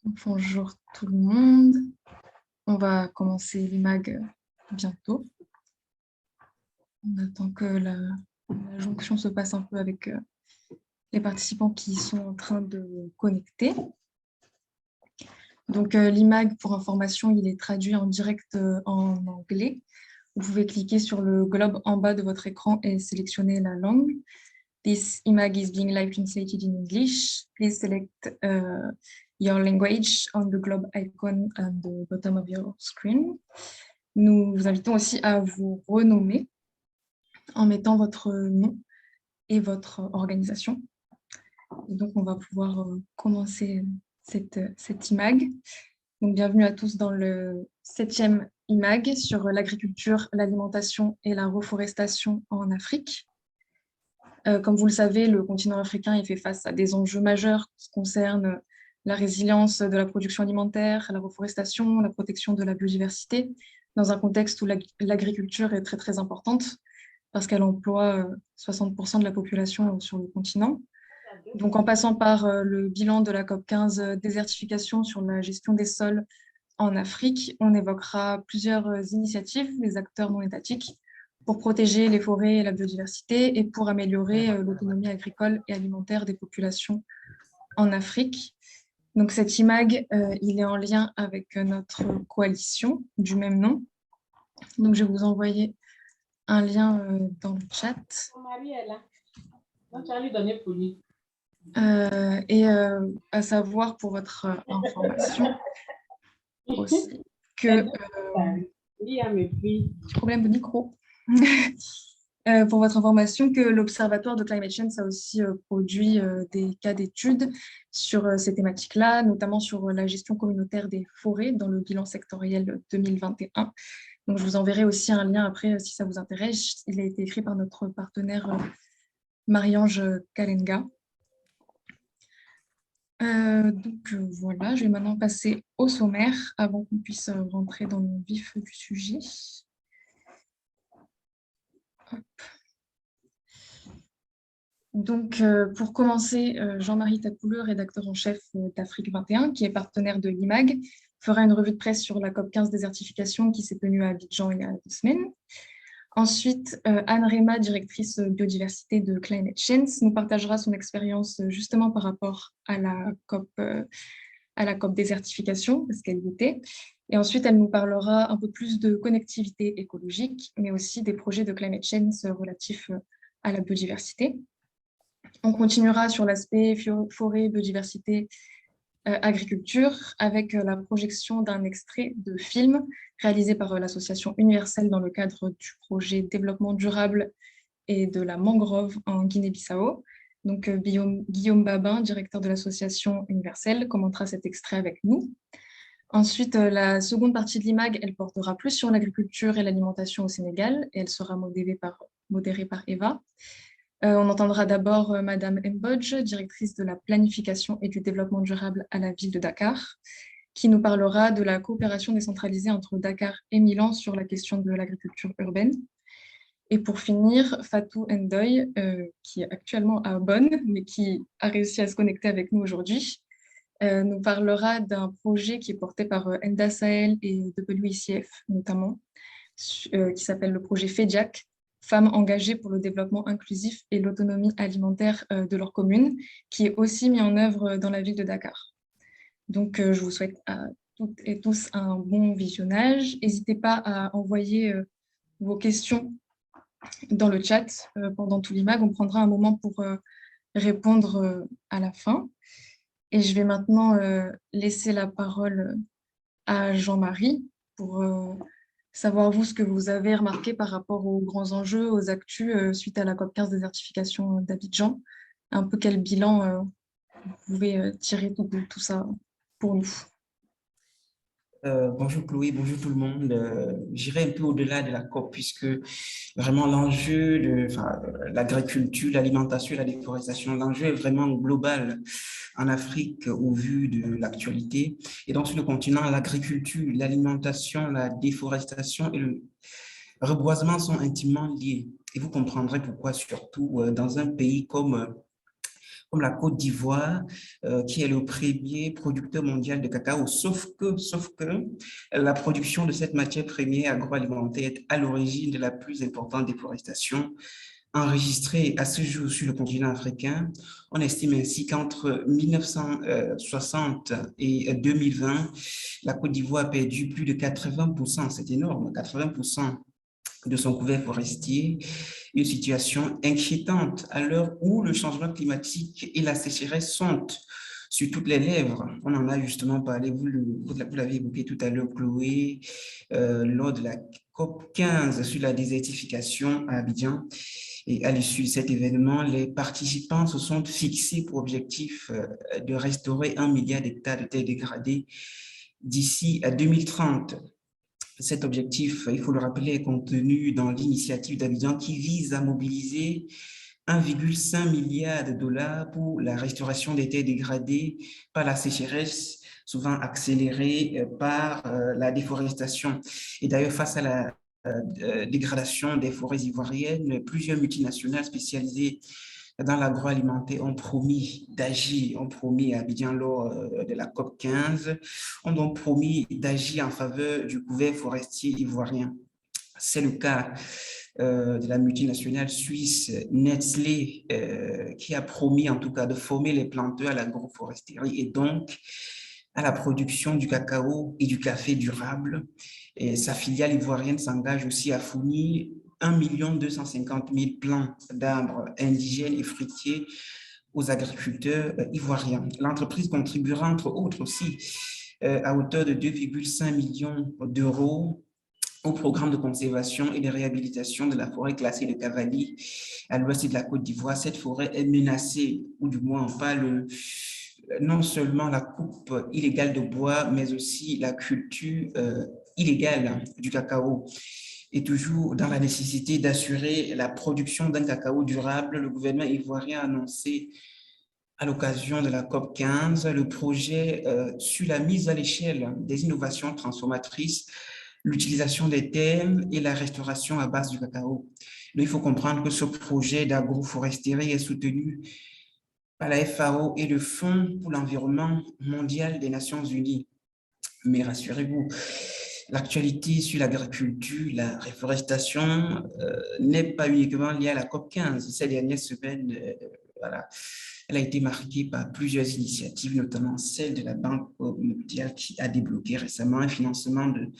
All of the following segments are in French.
Bonjour tout le monde. On va commencer l'IMAG bientôt. On attend que la jonction se passe un peu avec les participants qui sont en train de connecter. Donc l'IMAG, pour information, il est traduit en direct en anglais. Vous pouvez cliquer sur le globe en bas de votre écran et sélectionner la langue. This IMAG is being live translated in English. Please select your language on the globe icon at the bottom of your screen. Nous vous invitons aussi à vous renommer en mettant votre nom et votre organisation. Et donc, on va pouvoir commencer cette IMAG. Donc, bienvenue à tous dans le 7e IMAG sur l'agriculture, l'alimentation et la reforestation en Afrique. Comme vous le savez, le continent africain il fait face à des enjeux majeurs qui concernent la résilience de la production alimentaire, la reforestation, la protection de la biodiversité, dans un contexte où l'agriculture est très, très importante parce qu'elle emploie 60% de la population sur le continent. Donc, en passant par le bilan de la COP15 désertification sur la gestion des sols en Afrique, on évoquera plusieurs initiatives des acteurs non étatiques pour protéger les forêts et la biodiversité et pour améliorer l'autonomie agricole et alimentaire des populations en Afrique. Donc cet IMAG, il est en lien avec notre coalition du même nom. Donc je vais vous envoyer un lien dans le chat. Mon mari est là. Donc, tu vas lui donner pour lui. Et à savoir pour votre information aussi que... problème de micro. Pour votre information, que l'Observatoire de Climate Change a aussi produit des cas d'études sur ces thématiques-là, notamment sur la gestion communautaire des forêts dans le bilan sectoriel 2021. Donc, je vous enverrai aussi un lien après si ça vous intéresse. Il a été écrit par notre partenaire Marie-Ange Kalenga. Donc voilà, je vais maintenant passer au sommaire avant qu'on puisse rentrer dans le vif du sujet. Hop. Donc, pour commencer, Jean-Marie Tapouleux, rédacteur en chef d'Afrique 21, qui est partenaire de l'IMAG, fera une revue de presse sur la COP15 désertification qui s'est tenue à Abidjan il y a 2 semaines. Ensuite, Anne Rema, directrice biodiversité de Climate Change, nous partagera son expérience justement par rapport à la COP désertification, parce qu'elle y était. Et ensuite, elle nous parlera un peu plus de connectivité écologique, mais aussi des projets de Climate Change relatifs à la biodiversité. On continuera sur l'aspect forêt, biodiversité, agriculture, avec la projection d'un extrait de film réalisé par l'association Universelle dans le cadre du projet développement durable et de la mangrove en Guinée-Bissau. Donc, Guillaume Babin, directeur de l'association Universelle, commentera cet extrait avec nous. Ensuite, la seconde partie de l'IMAG, elle portera plus sur l'agriculture et l'alimentation au Sénégal, et elle sera modérée par Eva. On entendra d'abord Madame Mbodj, directrice de la planification et du développement durable à la ville de Dakar, qui nous parlera de la coopération décentralisée entre Dakar et Milan sur la question de l'agriculture urbaine. Et pour finir, Fatou Ndoye, qui est actuellement à Bonn, mais qui a réussi à se connecter avec nous aujourd'hui, nous parlera d'un projet qui est porté par Enda Sahel et WICF notamment, qui s'appelle le projet FEDIAC, Femmes engagées pour le développement inclusif et l'autonomie alimentaire de leur commune, qui est aussi mis en œuvre dans la ville de Dakar. Donc, je vous souhaite à toutes et tous un bon visionnage. N'hésitez pas à envoyer vos questions dans le chat pendant tout l'IMAG. On prendra un moment pour répondre à la fin. Et je vais maintenant laisser la parole à Jean-Marie pour savoir, vous, ce que vous avez remarqué par rapport aux grands enjeux, aux actus suite à la COP15 désertification d'Abidjan. Un peu quel bilan vous pouvez tirer de tout ça pour nous. Bonjour Chloé, bonjour tout le monde. J'irai un peu au-delà de la COP puisque vraiment l'enjeu de l'agriculture, l'alimentation et la déforestation, l'enjeu est vraiment global en Afrique au vu de l'actualité. Et donc sur le continent, l'agriculture, l'alimentation, la déforestation et le reboisement sont intimement liés. Et vous comprendrez pourquoi, surtout dans un pays comme la Côte d'Ivoire, qui est le premier producteur mondial de cacao, sauf que la production de cette matière première agroalimentaire est à l'origine de la plus importante déforestation enregistrée à ce jour sur le continent africain. On estime ainsi qu'entre 1960 et 2020, la Côte d'Ivoire a perdu plus de 80%, c'est énorme, 80% de son couvert forestier, une situation inquiétante à l'heure où le changement climatique et la sécheresse sont sur toutes les lèvres. On en a justement parlé, vous l'avez évoqué tout à l'heure, Chloé, lors de la COP 15 sur la désertification à Abidjan. Et à l'issue de cet événement, les participants se sont fixés pour objectif de restaurer 1 milliard d'hectares de terres dégradées d'ici à 2030. Cet objectif, il faut le rappeler, est contenu dans l'initiative d'Abidjan qui vise à mobiliser 1,5 milliard de dollars pour la restauration des terres dégradées par la sécheresse, souvent accélérée par la déforestation. Et d'ailleurs, face à la dégradation des forêts ivoiriennes, plusieurs multinationales spécialisées dans l'agroalimentaire ont promis d'agir, ont promis à Abidjan lors de la COP 15, ont donc promis d'agir en faveur du couvert forestier ivoirien. C'est le cas de la multinationale suisse Nestlé, qui a promis en tout cas de former les planteurs à l'agroforesterie et donc à la production du cacao et du café durable. Et sa filiale ivoirienne s'engage aussi à fournir 1 250 000 plants d'arbres indigènes et fruitiers aux agriculteurs ivoiriens. L'entreprise contribuera entre autres aussi à hauteur de 2,5 millions d'euros au programme de conservation et de réhabilitation de la forêt classée de Cavally à l'ouest de la Côte d'Ivoire. Cette forêt est menacée, ou du moins on parle non seulement la coupe illégale de bois, mais aussi la culture illégale du cacao. Et toujours dans la nécessité d'assurer la production d'un cacao durable, le gouvernement ivoirien a annoncé à l'occasion de la COP 15 le projet sur la mise à l'échelle des innovations transformatrices, l'utilisation des terres et la restauration à base du cacao. Donc, il faut comprendre que ce projet d'agroforesterie est soutenu par la FAO et le Fonds pour l'environnement mondial des Nations Unies. Mais rassurez-vous, l'actualité sur l'agriculture, la réforestation n'est pas uniquement liée à la COP 15. Ces dernières semaines, voilà, elle a été marquée par plusieurs initiatives, notamment celle de la Banque mondiale qui a débloqué récemment un financement de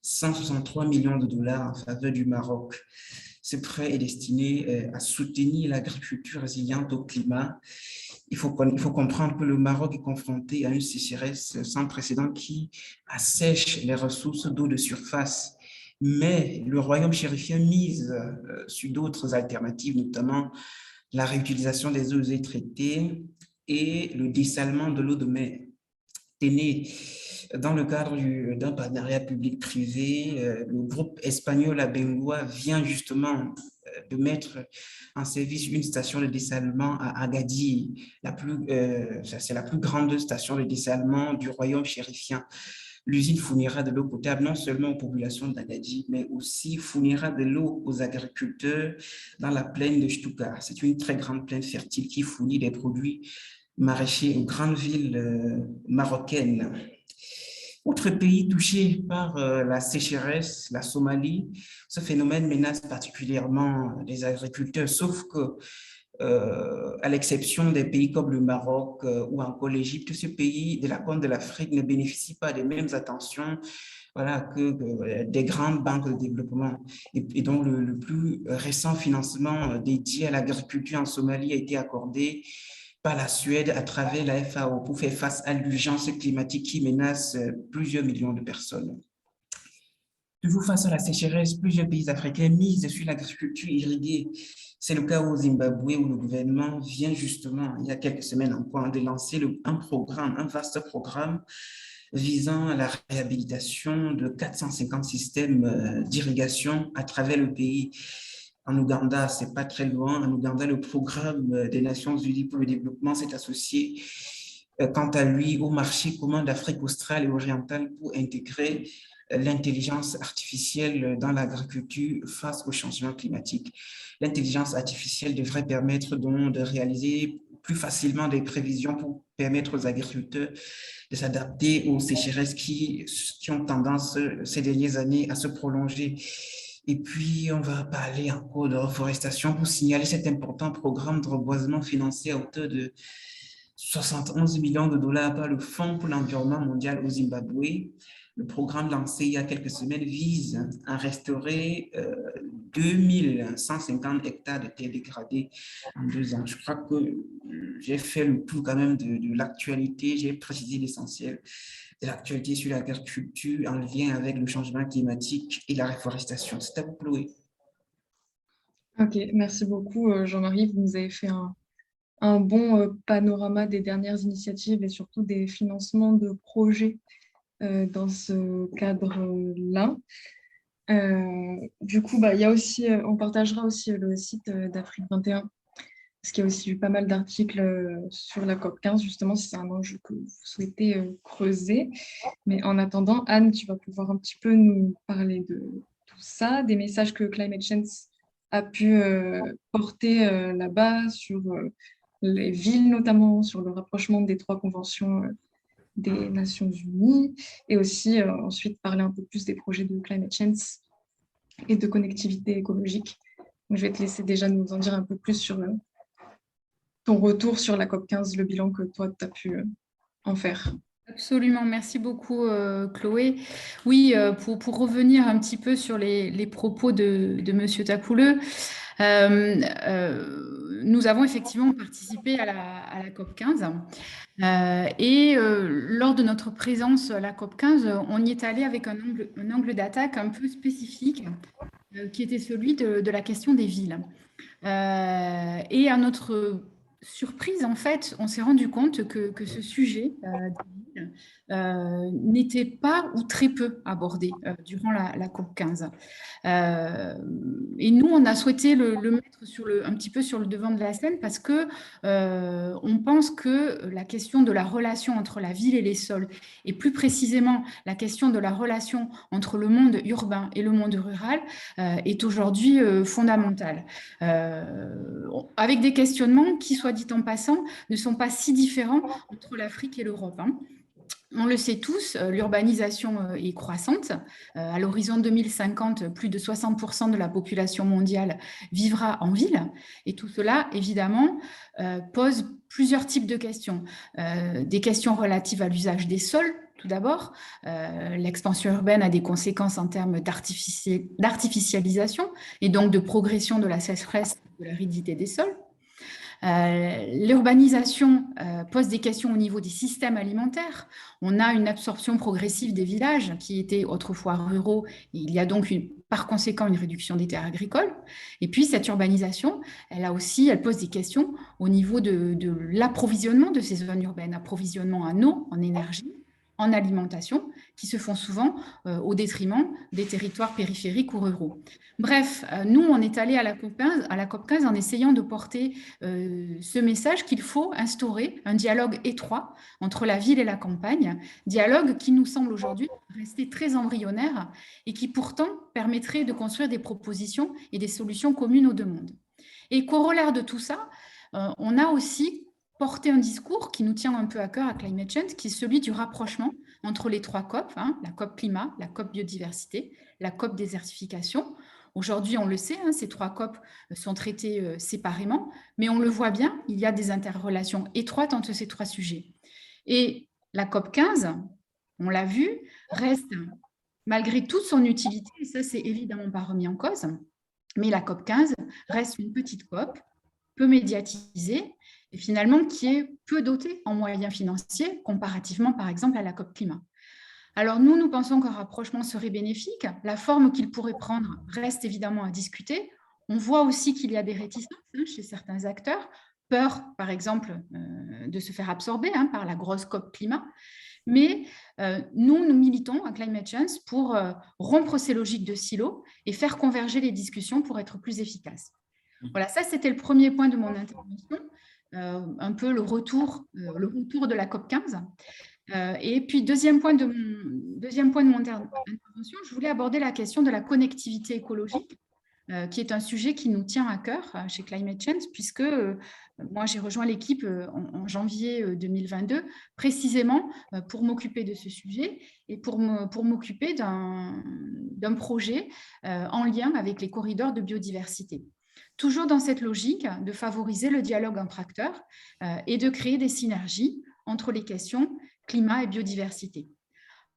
163 millions de dollars en faveur du Maroc. Ce prêt est destiné à soutenir l'agriculture résiliente au climat. Il faut comprendre que le Maroc est confronté à une sécheresse sans précédent qui assèche les ressources d'eau de surface. Mais le royaume chérifien mise sur d'autres alternatives, notamment la réutilisation des eaux usées traitées et le dessalement de l'eau de mer. Né dans le cadre d'un partenariat public-privé, le groupe espagnol Abengoa vient justement de mettre en service une station de dessalement à Agadir. C'est la plus grande station de dessalement du royaume chérifien. L'usine fournira de l'eau potable non seulement aux populations d'Agadir, mais aussi fournira de l'eau aux agriculteurs dans la plaine de Stuttgart. C'est une très grande plaine fertile qui fournit des produits maraîchers aux grandes villes marocaines. Autre pays touché par la sécheresse, la Somalie, ce phénomène menace particulièrement les agriculteurs, sauf que, à l'exception des pays comme le Maroc ou encore l'Égypte, ce pays de la Corne de l'Afrique ne bénéficie pas des mêmes attentions, voilà, que des grandes banques de développement. Et donc, le plus récent financement dédié à l'agriculture en Somalie a été accordé par la Suède à travers la FAO pour faire face à l'urgence climatique qui menace plusieurs millions de personnes. Toujours face à la sécheresse, plusieurs pays africains misent sur l'agriculture irriguée. C'est le cas au Zimbabwe où le gouvernement vient justement, il y a quelques semaines encore, de lancer un vaste programme visant à la réhabilitation de 450 systèmes d'irrigation à travers le pays. En Ouganda, c'est pas très loin. En Ouganda, le programme des Nations Unies pour le développement s'est associé, quant à lui, au marché commun d'Afrique australe et orientale pour intégrer l'intelligence artificielle dans l'agriculture face au changement climatique. L'intelligence artificielle devrait permettre donc de réaliser plus facilement des prévisions pour permettre aux agriculteurs de s'adapter aux sécheresses qui ont tendance ces dernières années à se prolonger. Et puis, on va parler encore de reforestation pour signaler cet important programme de reboisement financé à hauteur de 71 millions de dollars par le Fonds pour l'environnement mondial au Zimbabwe. Le programme lancé il y a quelques semaines vise à restaurer 2150 hectares de terres dégradées en 2 ans. Je crois que j'ai fait le tour quand même de l'actualité, j'ai précisé l'essentiel de l'actualité sur l'agriculture en lien avec le changement climatique et la reforestation. C'est à vous, Chloé. Ok, merci beaucoup Jean-Marie. Vous nous avez fait un bon panorama des dernières initiatives et surtout des financements de projets dans ce cadre-là. Du coup, il y a aussi, on partagera aussi le site d'Afrique 21, parce qu'il y a aussi eu pas mal d'articles sur la COP15, justement, si c'est un enjeu que vous souhaitez creuser. Mais en attendant, Anne, tu vas pouvoir un petit peu nous parler de tout ça, des messages que Climate Change a pu porter là-bas sur les villes notamment, sur le rapprochement des 3 conventions des Nations Unies, et aussi ensuite parler un peu plus des projets de climate change et de connectivité écologique. Donc, je vais te laisser déjà nous en dire un peu plus sur ton retour sur la COP15, le bilan que toi, tu as pu en faire. Absolument, merci beaucoup Chloé. Oui, pour revenir un petit peu sur les propos de Monsieur Tapouleux, nous avons effectivement participé à la COP15 et lors de notre présence à la COP15, on y est allé avec un angle d'attaque un peu spécifique qui était celui de la question des villes. Et à notre surprise, en fait, on s'est rendu compte que ce sujet n'était pas ou très peu abordé durant la COP15. Et nous, on a souhaité le mettre un petit peu sur le devant de la scène parce que on pense que la question de la relation entre la ville et les sols, et plus précisément la question de la relation entre le monde urbain et le monde rural, est aujourd'hui fondamentale. Avec des questionnements qui, soit dit en passant, ne sont pas si différents entre l'Afrique et l'Europe. On le sait tous, l'urbanisation est croissante. À l'horizon 2050, plus de 60% de la population mondiale vivra en ville. Et tout cela, évidemment, pose plusieurs types de questions. Des questions relatives à l'usage des sols, tout d'abord. L'expansion urbaine a des conséquences en termes d'artificialisation et donc de progression de la sécheresse, de l'aridité des sols. L'urbanisation pose des questions au niveau des systèmes alimentaires. On a une absorption progressive des villages qui étaient autrefois ruraux. Il y a donc par conséquent une réduction des terres agricoles. Et puis cette urbanisation, elle pose des questions au niveau de l'approvisionnement de ces zones urbaines, approvisionnement en eau, en énergie, en alimentation, qui se font souvent au détriment des territoires périphériques ou ruraux. Bref, nous, on est allé à la COP15 en essayant de porter ce message qu'il faut instaurer un dialogue étroit entre la ville et la campagne, dialogue qui nous semble aujourd'hui rester très embryonnaire et qui pourtant permettrait de construire des propositions et des solutions communes aux deux mondes. Et corollaire de tout ça, on a aussi porté un discours qui nous tient un peu à cœur à Climate Change, qui est celui du rapprochement entre les 3 COP, la COP climat, la COP biodiversité, la COP désertification. Aujourd'hui, on le sait, ces 3 COP sont traités séparément, mais on le voit bien, il y a des interrelations étroites entre ces 3 sujets. Et la COP 15, on l'a vu, reste, malgré toute son utilité, et ça c'est évidemment pas remis en cause, mais la COP 15 reste une petite COP, peu médiatisée, et finalement qui est peu dotée en moyens financiers, comparativement par exemple à la COP climat. Alors nous pensons qu'un rapprochement serait bénéfique. La forme qu'il pourrait prendre reste évidemment à discuter. On voit aussi qu'il y a des réticences chez certains acteurs, peur par exemple de se faire absorber par la grosse COP climat. Mais nous militons à Climate Change pour rompre ces logiques de silos et faire converger les discussions pour être plus efficaces. Voilà, ça c'était le premier point de mon intervention, un peu le retour de la COP15. Et puis, deuxième point de mon intervention, je voulais aborder la question de la connectivité écologique, qui est un sujet qui nous tient à cœur chez Climate Change, puisque moi, j'ai rejoint l'équipe en janvier 2022, précisément pour m'occuper de ce sujet et pour m'occuper d'un projet en lien avec les corridors de biodiversité. Toujours dans cette logique de favoriser le dialogue entre acteurs et de créer des synergies entre les questions climat et biodiversité.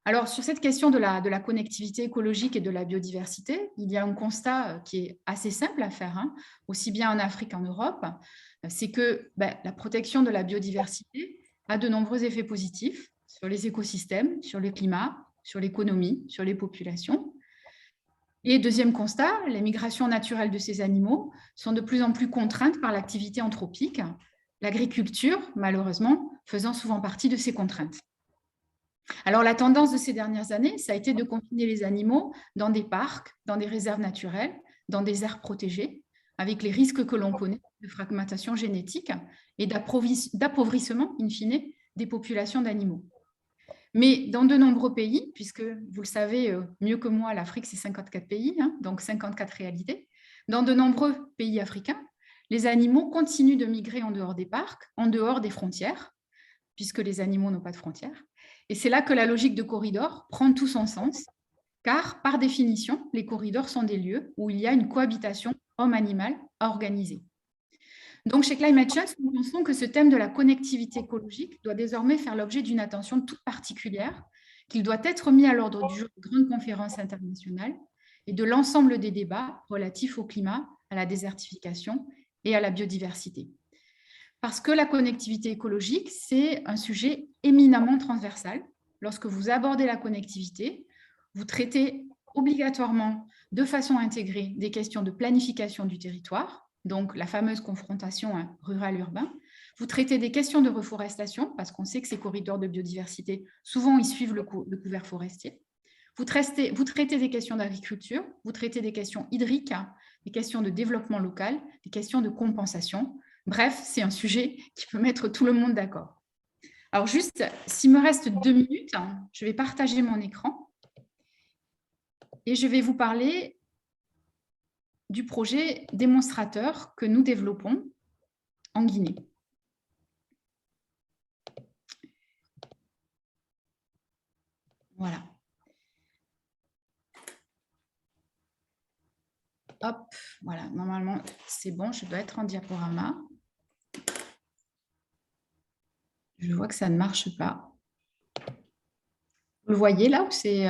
Alors, sur cette question de la connectivité écologique et de la biodiversité, il y a un constat qui est assez simple à faire, hein, aussi bien en Afrique qu'en Europe, c'est que la protection de la biodiversité a de nombreux effets positifs sur les écosystèmes, sur le climat, sur l'économie, sur les populations. Et deuxième constat, les migrations naturelles de ces animaux sont de plus en plus contraintes par l'activité anthropique, l'agriculture, malheureusement, faisant souvent partie de ces contraintes. Alors, la tendance de ces dernières années, ça a été de confiner les animaux dans des parcs, dans des réserves naturelles, dans des aires protégées, avec les risques que l'on connaît de fragmentation génétique et d'appauvrissement, in fine, des populations d'animaux. Mais dans de nombreux pays, puisque vous le savez mieux que moi, l'Afrique, c'est 54 pays, hein, donc 54 réalités, dans de nombreux pays africains, les animaux continuent de migrer en dehors des parcs, en dehors des frontières, puisque les animaux n'ont pas de frontières. Et c'est là que la logique de corridor prend tout son sens, car par définition, les corridors sont des lieux où il y a une cohabitation homme-animal organisée. Donc, chez Climate Change, nous pensons que ce thème de la connectivité écologique doit désormais faire l'objet d'une attention toute particulière, qu'il doit être mis à l'ordre du jour de grandes conférences internationales et de l'ensemble des débats relatifs au climat, à la désertification et à la biodiversité. Parce que la connectivité écologique, c'est un sujet éminemment transversal. Lorsque vous abordez la connectivité, vous traitez obligatoirement de façon intégrée des questions de planification du territoire, donc la fameuse confrontation rural-urbain. Vous traitez des questions de reforestation, parce qu'on sait que ces corridors de biodiversité, souvent, ils suivent le couvert forestier. Vous traitez des questions d'agriculture, vous traitez des questions hydriques, des questions de développement local, des questions de compensation. Bref, c'est un sujet qui peut mettre tout le monde d'accord. Alors juste, s'il me reste 2 minutes, je vais partager mon écran et je vais vous parler du projet démonstrateur que nous développons en Guinée. Voilà. Hop, voilà, normalement, c'est bon, je dois être en diaporama. Je vois que ça ne marche pas. Vous le voyez là ou c'est...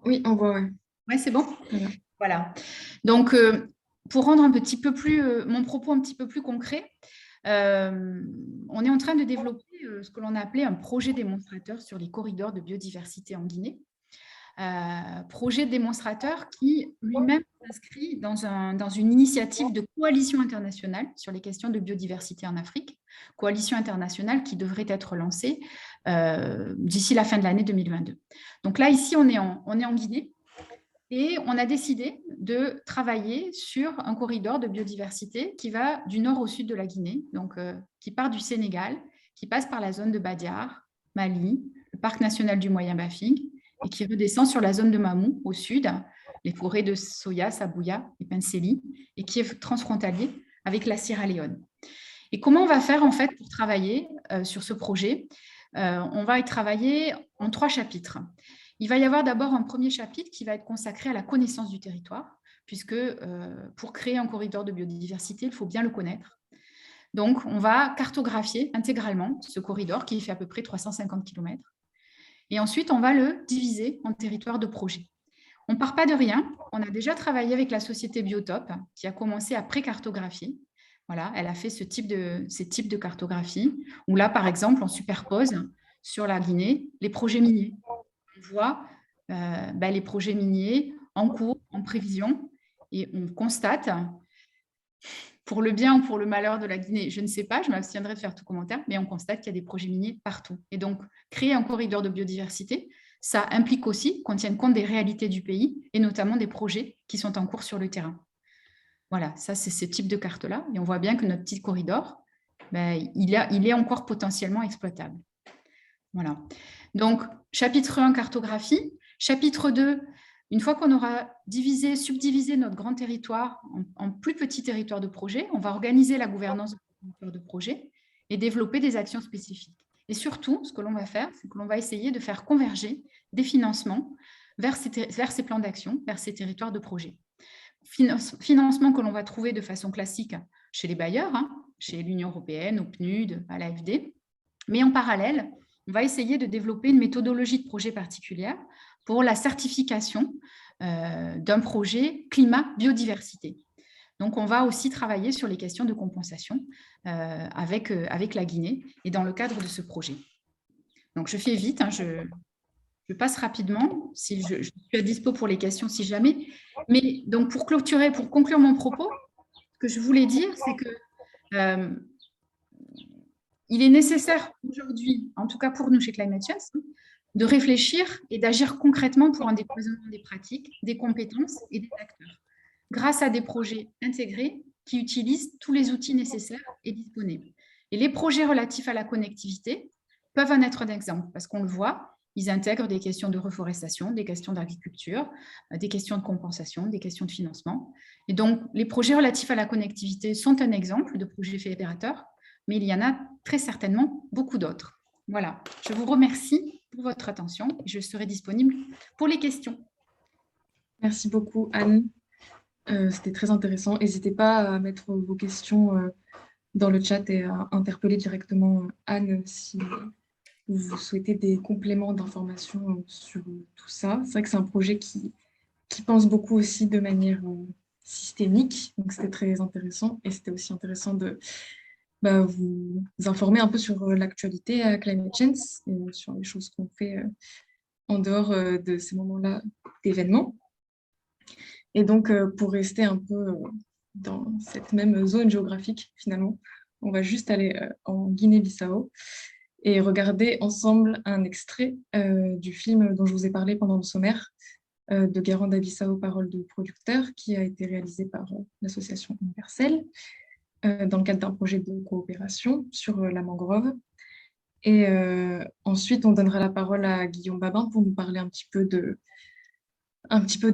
Oui, on voit, oui. Oui, c'est bon. Voilà. Donc, pour rendre un petit peu plus, mon propos un petit peu plus concret, on est en train de développer ce que l'on a appelé un projet démonstrateur sur les corridors de biodiversité en Guinée. Projet démonstrateur qui lui-même s'inscrit dans une initiative de coalition internationale sur les questions de biodiversité en Afrique, coalition internationale qui devrait être lancée d'ici la fin de l'année 2022. Donc là, ici, on est en Guinée et on a décidé de travailler sur un corridor de biodiversité qui va du nord au sud de la Guinée, donc qui part du Sénégal, qui passe par la zone de Badiar, Mali, le parc national du Moyen-Bafing, et qui redescend sur la zone de Mamou, au sud, les forêts de Soya, Sabouya et Penseli, et qui est transfrontalier avec la Sierra Leone. Et comment on va faire en fait pour travailler sur ce projet? On va y travailler en 3 chapitres. Il va y avoir d'abord un premier chapitre qui va être consacré à la connaissance du territoire, puisque pour créer un corridor de biodiversité, il faut bien le connaître. Donc, on va cartographier intégralement ce corridor qui fait à peu près 350 km. Et ensuite, on va le diviser en territoires de projet. On ne part pas de rien. On a déjà travaillé avec la société Biotope qui a commencé à pré-cartographier. Voilà, elle a fait ces types de cartographie où là, par exemple, on superpose sur la Guinée les projets miniers. On voit les projets miniers en cours, en prévision, et on constate, pour le bien ou pour le malheur de la Guinée, je ne sais pas, je m'abstiendrai de faire tout commentaire, mais on constate qu'il y a des projets miniers partout. Et donc, créer un corridor de biodiversité, ça implique aussi qu'on tienne compte des réalités du pays et notamment des projets qui sont en cours sur le terrain. Voilà, ça c'est ce type de carte-là. Et on voit bien que notre petit corridor, il est encore potentiellement exploitable. Voilà. Donc, chapitre 1, cartographie. Chapitre 2, une fois qu'on aura subdivisé notre grand territoire en plus petits territoires de projet, on va organiser la gouvernance de territoire de projet et développer des actions spécifiques. Et surtout, ce que l'on va faire, c'est que l'on va essayer de faire converger des financements vers ces plans d'action, vers ces territoires de projet. Financement que l'on va trouver de façon classique chez les bailleurs, chez l'Union européenne, au PNUD, à l'AFD. Mais en parallèle, on va essayer de développer une méthodologie de projet particulière pour la certification d'un projet climat-biodiversité. Donc, on va aussi travailler sur les questions de compensation avec la Guinée et dans le cadre de ce projet. Donc, je fais vite, je passe rapidement, si je suis à dispo pour les questions si jamais. Mais donc, pour conclure mon propos, ce que je voulais dire, c'est que il est nécessaire aujourd'hui, en tout cas pour nous chez Climate Change, de réfléchir et d'agir concrètement pour un déploiement des pratiques, des compétences et des acteurs, grâce à des projets intégrés qui utilisent tous les outils nécessaires et disponibles. Et les projets relatifs à la connectivité peuvent en être un exemple, parce qu'on le voit, ils intègrent des questions de reforestation, des questions d'agriculture, des questions de compensation, des questions de financement. Et donc, les projets relatifs à la connectivité sont un exemple de projet fédérateur, mais il y en a très certainement beaucoup d'autres. Voilà, je vous remercie pour votre attention et je serai disponible pour les questions. Merci beaucoup, Anne. C'était très intéressant. N'hésitez pas à mettre vos questions dans le chat et à interpeller directement Anne si vous souhaitez des compléments d'informations sur tout ça. C'est vrai que c'est un projet qui pense beaucoup aussi de manière systémique, donc c'était très intéressant. Et c'était aussi intéressant de vous informer un peu sur l'actualité à Climate Change et sur les choses qu'on fait en dehors de ces moments-là d'événements. Et donc, pour rester un peu dans cette même zone géographique, finalement, on va juste aller en Guinée-Bissau et regarder ensemble un extrait du film dont je vous ai parlé pendant le sommaire, de Garanda Bissau, Paroles de producteurs, qui a été réalisé par l'association Universelle dans le cadre d'un projet de coopération sur la mangrove. Et ensuite, on donnera la parole à Guillaume Babin pour nous parler un petit peu de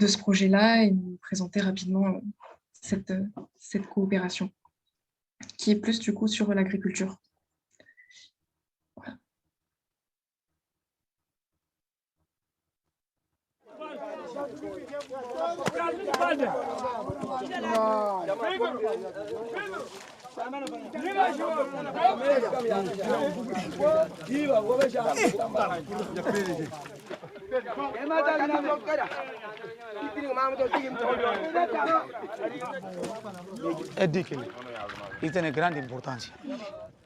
ce projet-là et nous présenter rapidement cette coopération, qui est plus du coup sur l'agriculture. Voilà. È di che tiene grande importanza.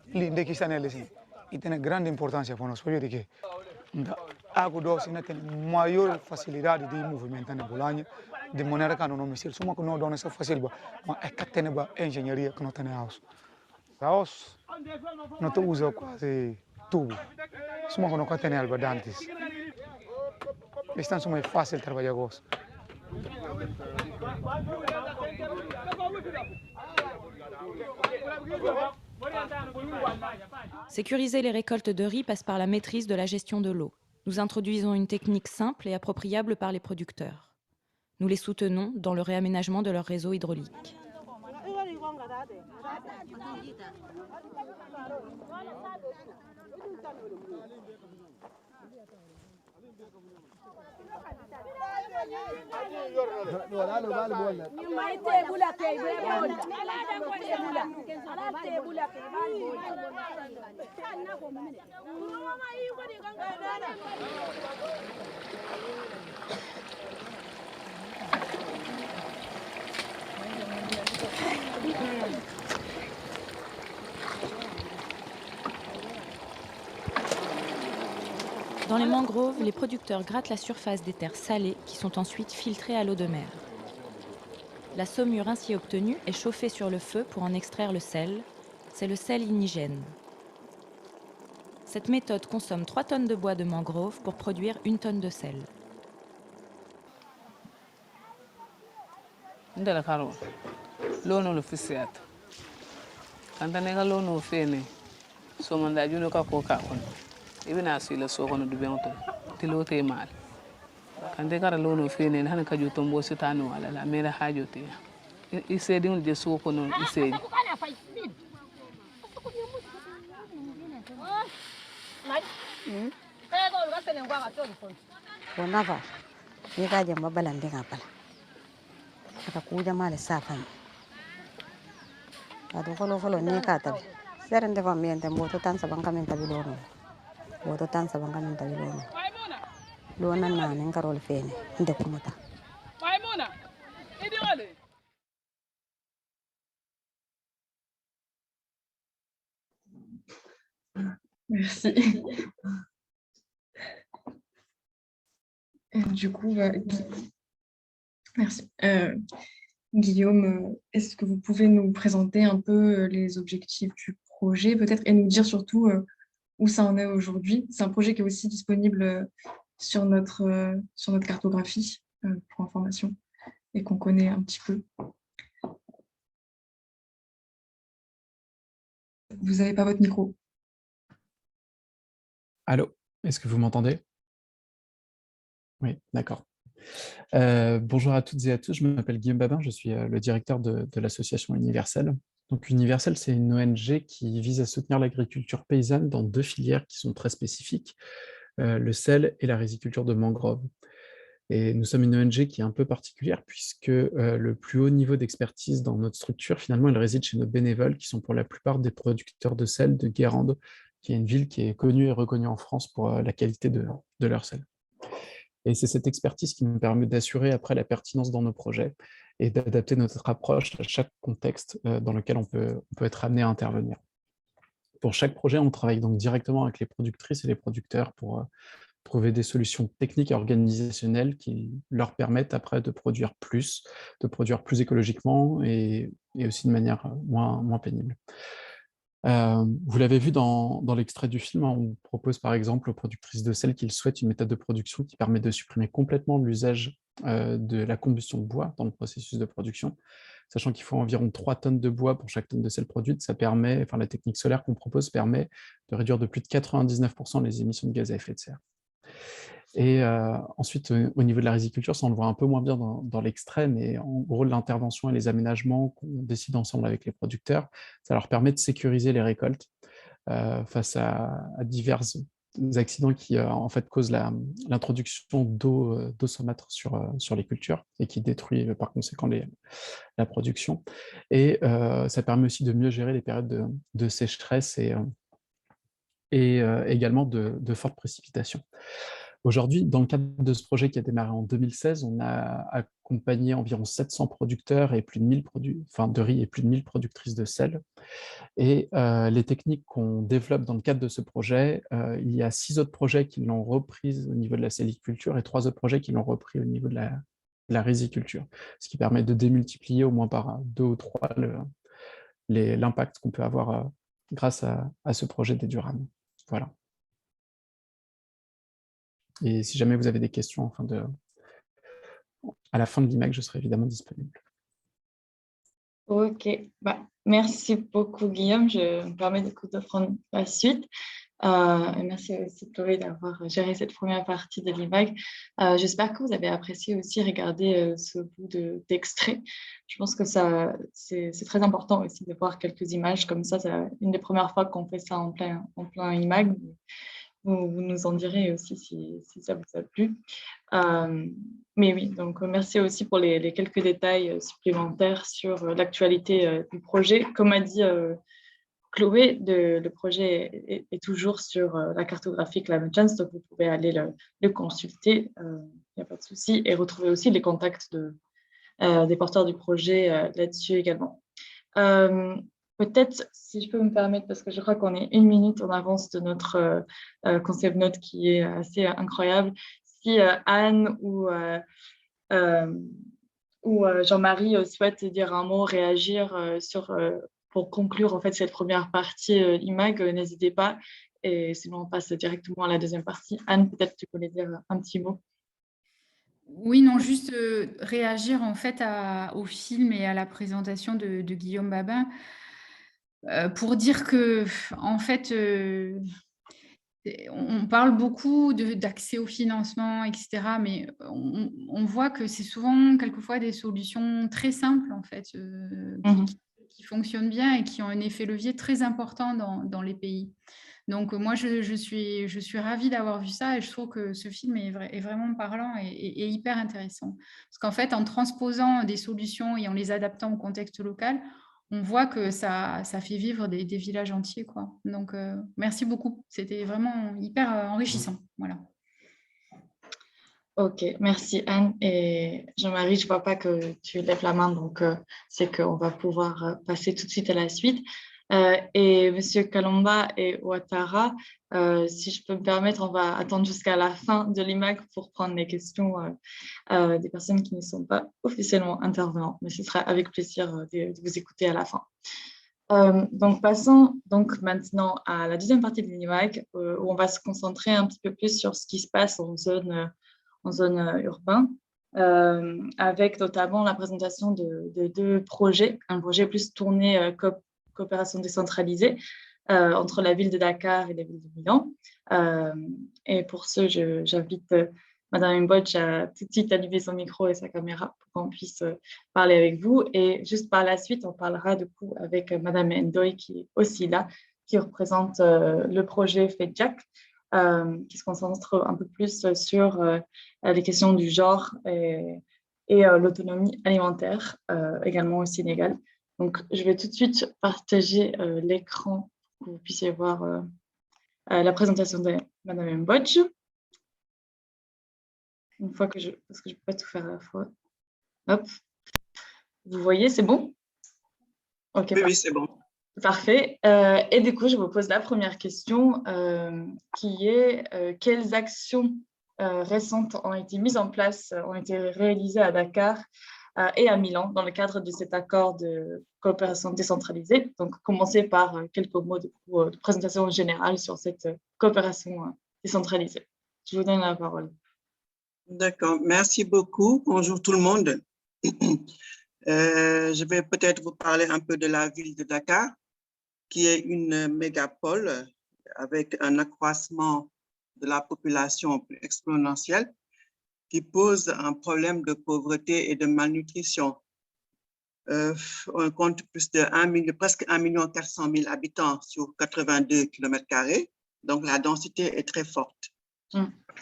L'inde che sta nelle sì, tiene grande importanza per noi, voglio dire che algo doce ne tiene maggior facilità di movimento nel Bologna, di maniera che non mi sia, insomma che non donne sta facile, ma è che tiene ingegneria che non tiene house. House non ti usa quasi tubo, insomma che non tiene alba dantis. E sta insomma è facile lavorare con questo. Sécuriser les récoltes de riz passe par la maîtrise de la gestion de l'eau. Nous introduisons une technique simple et appropriable par les producteurs. Nous les soutenons dans le réaménagement de leur réseau hydraulique. Dans les mangroves, les producteurs grattent la surface des terres salées qui sont ensuite filtrées à l'eau de mer. La saumure ainsi obtenue est chauffée sur le feu pour en extraire le sel. C'est le sel indigène. Cette méthode consomme 3 tonnes de bois de mangrove pour produire 1 tonne de sel. kanta ne ka lono fene so manda juno ka ko ka kono ibina sila so kono du bento tilote mal kante kara lono fene han ka juto mbo sitanu wala la mera hajote isedi un je so kono isedi Wonava yeka jamba balande ngapala akakuja male safani ado folo ni katabi serende famiente mboto tansa bankamenta bilono boto tansa bankamenta bilono lona nane ngarol fene nde kumuta maimuna idi wale Merci. Du coup, merci. Guillaume, est-ce que vous pouvez nous présenter un peu les objectifs du projet, peut-être, et nous dire surtout où ça en est aujourd'hui? C'est un projet qui est aussi disponible sur notre cartographie, pour information, et qu'on connaît un petit peu. Vous n'avez pas votre micro. Allô, est-ce que vous m'entendez? Oui, d'accord. Bonjour à toutes et à tous, je m'appelle Guillaume Babin, je suis le directeur de l'association Universel. Donc Universel, c'est une ONG qui vise à soutenir l'agriculture paysanne dans 2 filières qui sont très spécifiques, le sel et la riziculture de mangrove. Et nous sommes une ONG qui est un peu particulière puisque le plus haut niveau d'expertise dans notre structure, finalement, elle réside chez nos bénévoles qui sont pour la plupart des producteurs de sel de Guérande, qui est une ville qui est connue et reconnue en France pour la qualité de leur sel. Et c'est cette expertise qui nous permet d'assurer après la pertinence dans nos projets et d'adapter notre approche à chaque contexte dans lequel on peut être amené à intervenir. Pour chaque projet, on travaille donc directement avec les productrices et les producteurs pour trouver des solutions techniques et organisationnelles qui leur permettent après de produire plus écologiquement et aussi de manière moins pénible. Vous l'avez vu dans l'extrait du film, hein, on propose par exemple aux productrices de sel qu'ils souhaitent une méthode de production qui permet de supprimer complètement l'usage de la combustion de bois dans le processus de production, sachant qu'il faut environ 3 tonnes de bois pour chaque tonne de sel produite. Ça permet, enfin la technique solaire qu'on propose permet de réduire de plus de 99% les émissions de gaz à effet de serre. Et ensuite, au niveau de la riziculture, ça on le voit un peu moins bien dans l'extrait, mais en gros, l'intervention et les aménagements qu'on décide ensemble avec les producteurs, ça leur permet de sécuriser les récoltes face à divers accidents qui en fait causent l'introduction d'eau saumâtre sur les cultures et qui détruit par conséquent la production. Et ça permet aussi de mieux gérer les périodes de sécheresse et également de fortes précipitations. Aujourd'hui, dans le cadre de ce projet qui a démarré en 2016, on a accompagné environ 700 producteurs et plus de 1000 de riz et plus de 1000 productrices de sel. Et les techniques qu'on développe dans le cadre de ce projet, il y a 6 autres projets qui l'ont reprise au niveau de la saliculture et 3 autres projets qui l'ont repris au niveau de la riziculture, ce qui permet de démultiplier au moins par 2 ou 3 l'impact qu'on peut avoir grâce à ce projet des Durames. Voilà. Et si jamais vous avez des questions à la fin de l'IMAG, je serai évidemment disponible. Ok, merci beaucoup Guillaume, je me permets de prendre la suite. Et merci aussi Chloé d'avoir géré cette première partie de l'IMAG. J'espère que vous avez apprécié aussi regarder ce bout d'extrait. Je pense que c'est très important aussi de voir quelques images comme ça. C'est une des premières fois qu'on fait ça en plein IMAG. Vous nous en direz aussi si ça vous a plu. Mais oui, donc merci aussi pour les quelques détails supplémentaires sur l'actualité du projet. Comme a dit Chloé, le projet est toujours sur la cartographie Climate Change, donc vous pouvez aller le consulter, il n'y a pas de souci, et retrouver aussi les contacts des porteurs du projet là-dessus également. Peut-être, si je peux me permettre, parce que je crois qu'on est 1 minute en avance de notre concept note qui est assez incroyable, si Anne ou Jean-Marie souhaitent dire un mot, réagir pour conclure en fait cette première partie IMAG, n'hésitez pas. Et sinon, on passe directement à la deuxième partie. Anne, peut-être tu voulais dire un petit mot. Oui, non, juste réagir en fait au film et à la présentation de Guillaume Babin. pour dire que, en fait, on parle beaucoup d'accès au financement, etc., mais on voit que c'est souvent, quelquefois, des solutions très simples, en fait, qui fonctionnent bien et qui ont un effet levier très important dans les pays. Donc, moi, je suis ravie d'avoir vu ça et je trouve que ce film est vraiment parlant et hyper intéressant. Parce qu'en fait, en transposant des solutions et en les adaptant au contexte local, on voit que ça fait vivre des villages entiers, quoi. Donc, merci beaucoup. C'était vraiment hyper enrichissant. Voilà. Ok, merci Anne. Et Jean-Marie, je ne vois pas que tu lèves la main, donc c'est qu'on va pouvoir passer tout de suite à la suite. Et Monsieur Kalomba et Ouattara, si je peux me permettre, on va attendre jusqu'à la fin de l'IMAG pour prendre les questions des personnes qui ne sont pas officiellement intervenantes. Mais ce sera avec plaisir de vous écouter à la fin. Donc, passons donc maintenant à la deuxième partie de l'IMAG, où on va se concentrer un petit peu plus sur ce qui se passe en zone urbaine, avec notamment la présentation de deux projets, un projet plus tourné coopération décentralisée entre la ville de Dakar et la ville de Milan. Et pour ce, j'invite Madame Mbodj a tout de suite allumé son micro et sa caméra pour qu'on puisse parler avec vous. Et juste par la suite, on parlera du coup avec Madame Ndoye qui est aussi là, qui représente le projet FEDJAC, qui se concentre un peu plus sur les questions du genre et l'autonomie alimentaire, également au Sénégal. Donc, je vais tout de suite partager l'écran pour que vous puissiez voir la présentation de Madame Mbodj. Une fois que parce que je ne peux pas tout faire à la fois. Hop. Vous voyez, c'est bon? Ok. Oui, c'est bon. Parfait. Et du coup, je vous pose la première question qui est quelles actions récentes ont été mises en place, ont été réalisées à Dakar et à Milan dans le cadre de cet accord de coopération décentralisée. Donc, commencer par quelques mots de présentation générale sur cette coopération décentralisée. Je vous donne la parole. D'accord, merci beaucoup. Bonjour tout le monde. Je vais peut-être vous parler un peu de la ville de Dakar, qui est une mégapole avec un accroissement de la population exponentielle qui pose un problème de pauvreté et de malnutrition. On compte plus de presque 1,4 million habitants sur 82 km², donc la densité est très forte.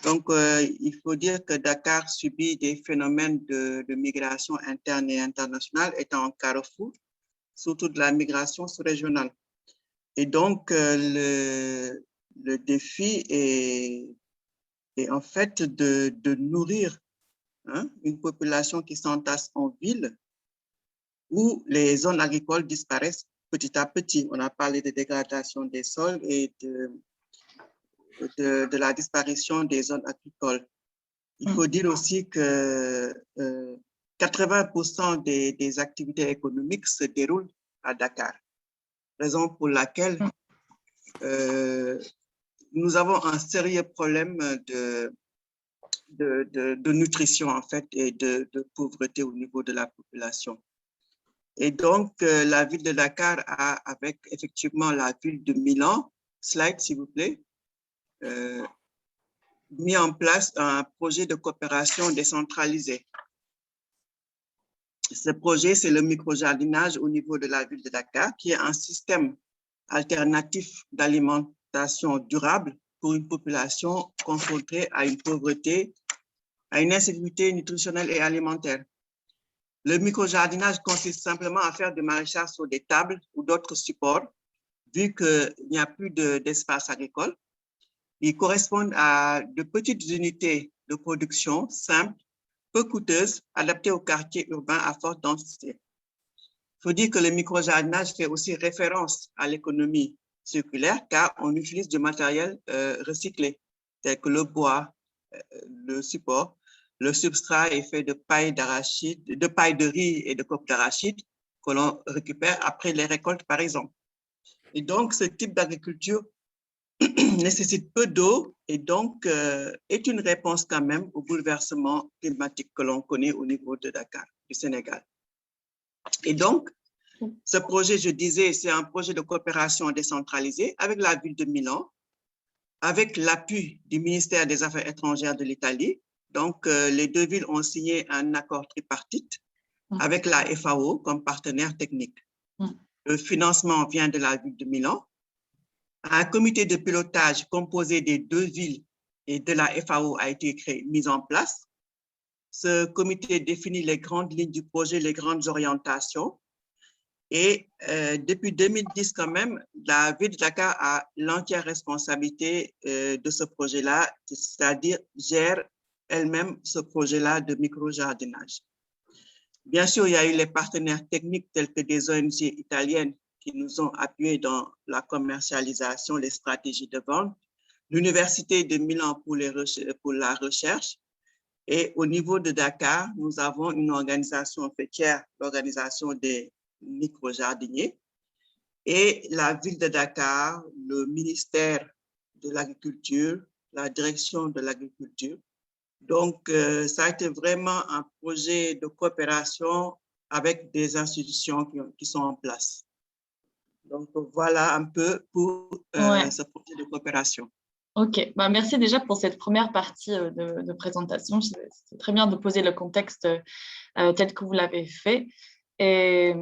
Donc, il faut dire que Dakar subit des phénomènes de migration interne et internationale, étant un carrefour, surtout de la migration sous-régionale. Et donc, le défi est en fait de nourrir une population qui s'entasse en ville où les zones agricoles disparaissent petit à petit. On a parlé de dégradation des sols et de la disparition des zones agricoles. Il faut dire aussi que 80% des activités économiques se déroulent à Dakar, raison pour laquelle nous avons un sérieux problème de nutrition en fait et de pauvreté au niveau de la population. Et donc, la ville de Dakar a, avec effectivement la ville de Milan, slide s'il vous plaît, mis en place un projet de coopération décentralisée. Ce projet, c'est le micro-jardinage au niveau de la ville de Dakar, qui est un système alternatif d'alimentation durable pour une population confrontée à une pauvreté, à une insécurité nutritionnelle et alimentaire. Le micro-jardinage consiste simplement à faire du maraîchage sur des tables ou d'autres supports, vu qu'il n'y a plus d'espace agricole. Ils correspondent à de petites unités de production simples, peu coûteuses, adaptées aux quartiers urbains à forte densité. Il faut dire que le micro-jardinage fait aussi référence à l'économie circulaire car on utilise du matériel recyclé, tel que le bois, le support. Le substrat est fait de paille d'arachide, de paille de riz et de coque d'arachide que l'on récupère après les récoltes, par exemple. Et donc, ce type d'agriculture nécessite peu d'eau et donc est une réponse quand même au bouleversement climatique que l'on connaît au niveau de Dakar, du Sénégal. Et donc, Ce projet, je disais, c'est un projet de coopération décentralisée avec la ville de Milan, avec l'appui du ministère des Affaires étrangères de l'Italie. Donc, les deux villes ont signé un accord tripartite avec la FAO comme partenaire technique. Le financement vient de la ville de Milan. Un comité de pilotage composé des deux villes et de la FAO a été mis en place. Ce comité définit les grandes lignes du projet, les grandes orientations. Et depuis 2010, quand même, la ville de Dakar a l'entière responsabilité de ce projet-là, c'est-à-dire gère elle-même ce projet-là de micro-jardinage. Bien sûr, il y a eu les partenaires techniques tels que des ONG italiennes qui nous ont appuyés dans la commercialisation, les stratégies de vente, l'Université de Milan pour la recherche. Et au niveau de Dakar, nous avons une organisation fêtière, l'organisation des micro-jardiniers, et la ville de Dakar, le ministère de l'Agriculture, la direction de l'agriculture. Donc, ça a été vraiment un projet de coopération avec des institutions qui sont en place. Donc, voilà un peu pour ce projet de coopération. Ok, bah, merci déjà pour cette première partie de présentation. C'est très bien de poser le contexte tel que vous l'avez fait. Et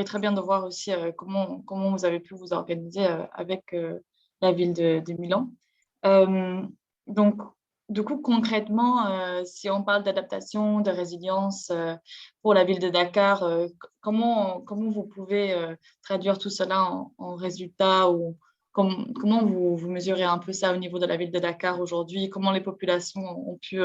très bien de voir aussi comment vous avez pu vous organiser avec la ville de Milan. Donc, du coup, concrètement, si on parle d'adaptation, de résilience pour la ville de Dakar, comment vous pouvez traduire tout cela en résultats ou comment vous mesurez un peu ça au niveau de la ville de Dakar aujourd'hui? Comment les populations ont pu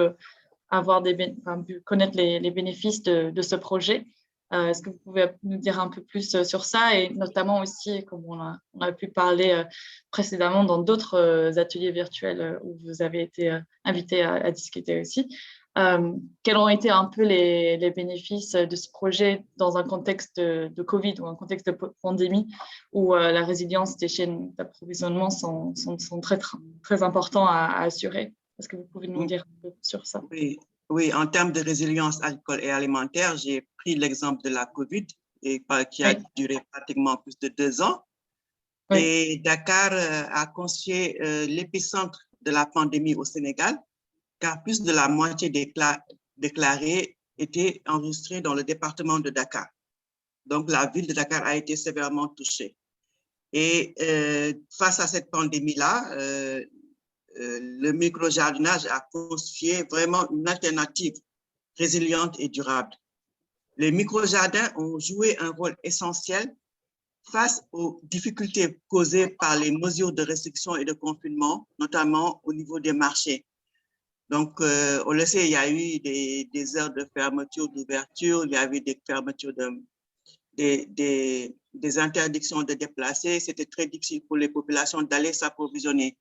pu connaître les bénéfices de ce projet? Est-ce que vous pouvez nous dire un peu plus sur ça et notamment aussi, comme on a pu parler précédemment dans d'autres ateliers virtuels où vous avez été invité à discuter aussi, quels ont été un peu les bénéfices de ce projet dans un contexte de Covid ou un contexte de pandémie où la résilience des chaînes d'approvisionnement sont très, très importants à assurer? Est-ce que vous pouvez nous dire un peu sur ça? Oui, en termes de résilience agricole et alimentaire, j'ai pris l'exemple de la COVID qui a duré pratiquement plus de 2 ans. Oui. Et Dakar a constitué l'épicentre de la pandémie au Sénégal, car plus de la moitié des cas déclarés étaient enregistrés dans le département de Dakar. Donc, la ville de Dakar a été sévèrement touchée. Et face à cette pandémie-là, le micro-jardinage a constitué vraiment une alternative résiliente et durable. Les micro-jardins ont joué un rôle essentiel face aux difficultés causées par les mesures de restriction et de confinement, notamment au niveau des marchés. Donc, on le sait, il y a eu des heures de fermeture, d'ouverture, il y avait des fermetures, des interdictions de déplacer. C'était très difficile pour les populations d'aller s'approvisionner.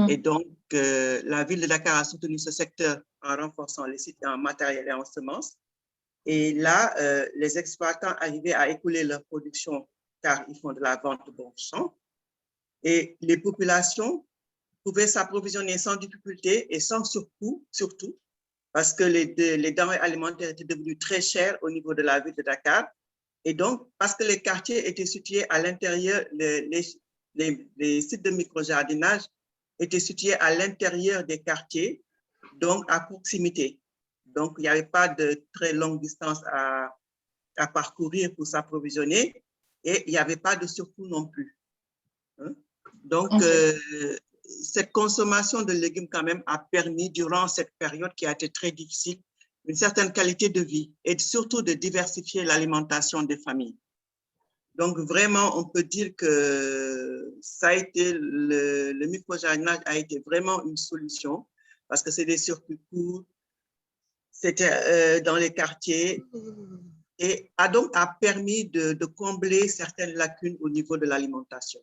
Et donc, la ville de Dakar a soutenu ce secteur en renforçant les sites en matériel et en semences. Et là, les exploitants arrivaient à écouler leur production car ils font de la vente bon champ. Et les populations pouvaient s'approvisionner sans difficulté et sans surcoût, surtout, parce que les denrées alimentaires étaient devenues très chères au niveau de la ville de Dakar. Et donc, parce que les quartiers étaient situés à l'intérieur, les sites de micro-jardinage étaient situés à l'intérieur des quartiers, donc à proximité. Donc, il n'y avait pas de très longue distance à parcourir pour s'approvisionner et il n'y avait pas de surcoût non plus. Hein? Donc, cette consommation de légumes quand même a permis, durant cette période qui a été très difficile, une certaine qualité de vie et surtout de diversifier l'alimentation des familles. Donc, vraiment, on peut dire que ça a été le micro-jardinage a été vraiment une solution parce que c'est des circuits courts, c'était dans les quartiers et a permis de combler certaines lacunes au niveau de l'alimentation.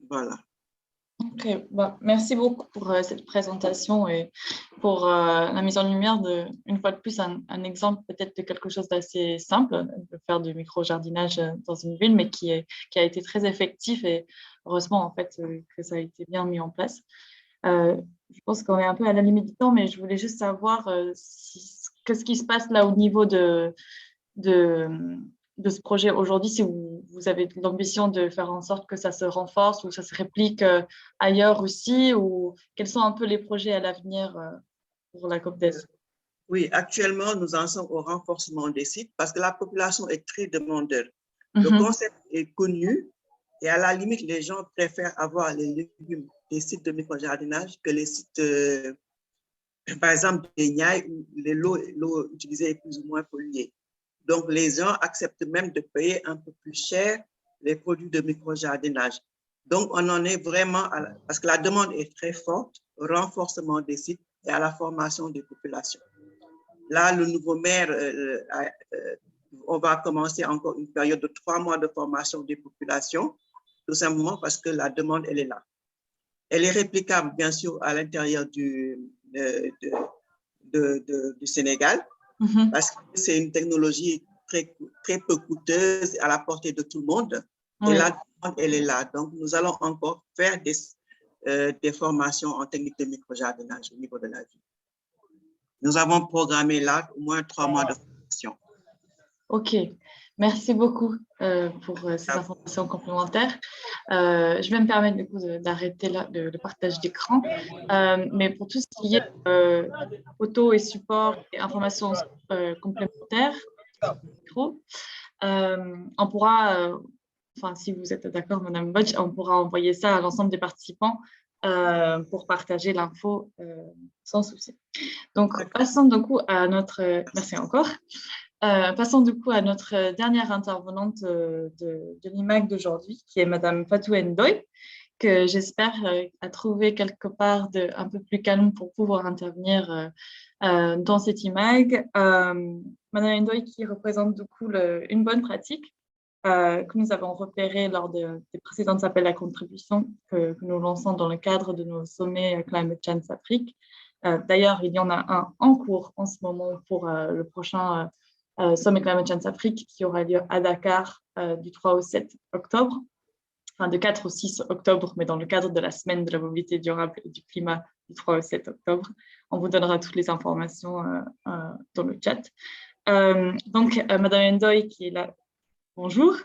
Voilà. Ok, bon, merci beaucoup pour cette présentation et pour la mise en lumière une fois de plus, un exemple peut-être de quelque chose d'assez simple, de faire du micro-jardinage dans une ville, mais qui a été très effectif et heureusement en fait que ça a été bien mis en place. Je pense qu'on est un peu à la limite du temps, mais je voulais juste savoir qu'est-ce qui se passe là au niveau de de ce projet aujourd'hui, si vous avez l'ambition de faire en sorte que ça se renforce ou ça se réplique ailleurs aussi, ou quels sont un peu les projets à l'avenir pour la COP10? Oui, actuellement, nous en sommes au renforcement des sites parce que la population est très demandeuse. Le concept est connu et à la limite, les gens préfèrent avoir les légumes des sites de micro-jardinage que les sites, par exemple, des Niayes où l'eau utilisée est plus ou moins polluée. Donc, les gens acceptent même de payer un peu plus cher les produits de micro-jardinage. Donc, on en est vraiment, parce que la demande est très forte, au renforcement des sites et à la formation des populations. Là, le nouveau maire, on va commencer encore une période de 3 mois de formation des populations, tout simplement parce que la demande, elle est là. Elle est réplicable, bien sûr, à l'intérieur du Sénégal, parce que c'est une technologie très peu coûteuse à la portée de tout le monde. Et la demande, elle est là. Donc, nous allons encore faire des formations en technique de micro-jardinage au niveau de la ville. Nous avons programmé là au moins 3 mois de formation. OK. Merci beaucoup pour ces informations complémentaires. Je vais me permettre du coup d'arrêter là le partage d'écran. Mais pour tout ce qui est photos et supports et informations complémentaires, on pourra, enfin si vous êtes d'accord, Madame Bodge, on pourra envoyer ça à l'ensemble des participants pour partager l'info sans souci. Donc, passons du coup à notre... Merci encore. Passons du coup à notre dernière intervenante de l'IMAG d'aujourd'hui, qui est Madame Fatou Ndoye, que j'espère a trouvé quelque part un peu plus calme pour pouvoir intervenir dans cette IMAG. Madame Ndoye qui représente du coup une bonne pratique que nous avons repérée lors des précédentes appels à contribution que nous lançons dans le cadre de nos sommets Climate Change Afrique. D'ailleurs, il y en a un en cours en ce moment pour le prochain sommet Climate Change Afrique qui aura lieu à Dakar du 3 au 7 octobre, enfin de 4 au 6 octobre, mais dans le cadre de la semaine de la mobilité durable et du climat du 3 au 7 octobre. On vous donnera toutes les informations dans le chat. Donc, Madame Ndoye qui est là, bonjour.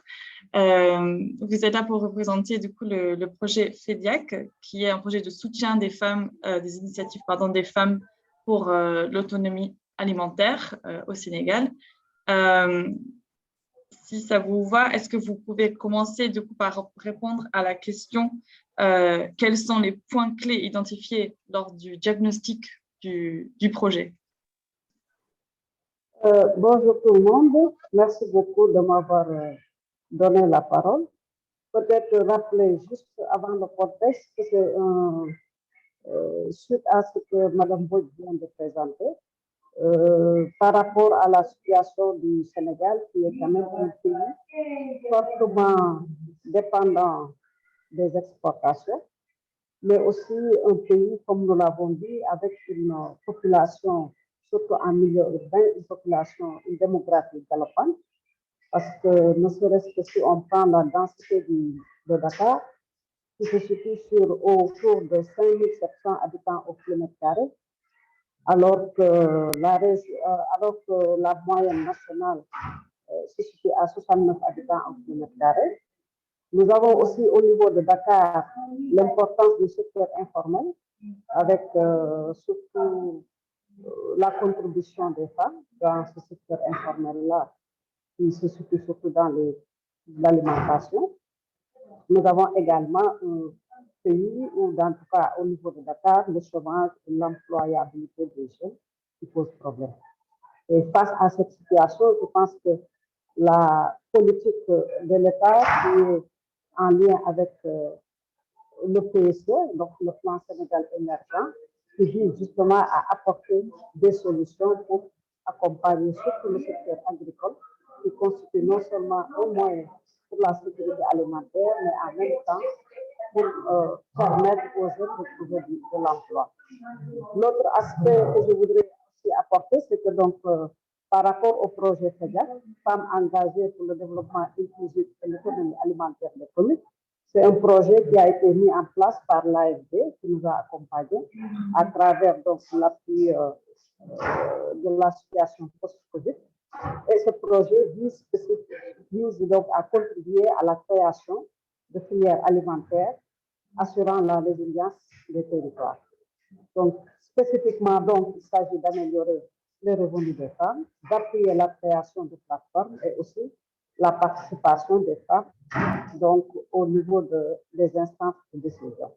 Vous êtes là pour représenter du coup le projet FEDIAC, qui est un projet de soutien des femmes, des initiatives des femmes pour l'autonomie alimentaire au Sénégal. Si ça vous va, est-ce que vous pouvez commencer du coup par répondre à la question quels sont les points clés identifiés lors du diagnostic du projet? Bonjour tout le monde, merci beaucoup de m'avoir donné la parole. Peut-être rappeler juste avant le contexte que c'est suite à ce que Mme Bodge vient de présenter, par rapport à la situation du Sénégal, qui est quand même un pays fortement dépendant des exportations, mais aussi un pays, comme nous l'avons dit, avec une population, surtout en milieu urbain, une démographie galopante, parce que ne serait-ce que si on prend la densité de Dakar, qui se situe autour de 5700 habitants au kilomètre carré, alors que la moyenne nationale se situe à 69 habitants au kilomètre carré. Nous avons aussi au niveau de Dakar l'importance du secteur informel, avec surtout la contribution des femmes dans ce secteur informel-là, qui se situe surtout dans l'alimentation. Nous avons également un pays où, en tout cas au niveau de Dakar, le chômage et l'employabilité des jeunes qui posent problème. Et face à cette situation, je pense que la politique de l'État qui est en lien avec le PSE, donc le plan Sénégal émergent, qui vise justement à apporter des solutions pour accompagner surtout le secteur agricole, qui constitue non seulement un moyen pour la sécurité alimentaire, mais en même temps pour permettre aux jeunes de trouver de l'emploi. L'autre aspect que je voudrais aussi apporter, c'est que donc, par rapport au projet FEDIAC, Femmes engagées pour le développement inclusif et l'autonomie alimentaire des communes, c'est un projet qui a été mis en place par l'AFD, qui nous a accompagnés à travers l'appui de la situation post-Covid, Et ce projet vise donc à contribuer à la création de filières alimentaires assurant la résilience des territoires. Donc, spécifiquement, donc, il s'agit d'améliorer les revenus des femmes, d'appuyer la création de plateformes et aussi la participation des femmes donc, au niveau des instances de décision.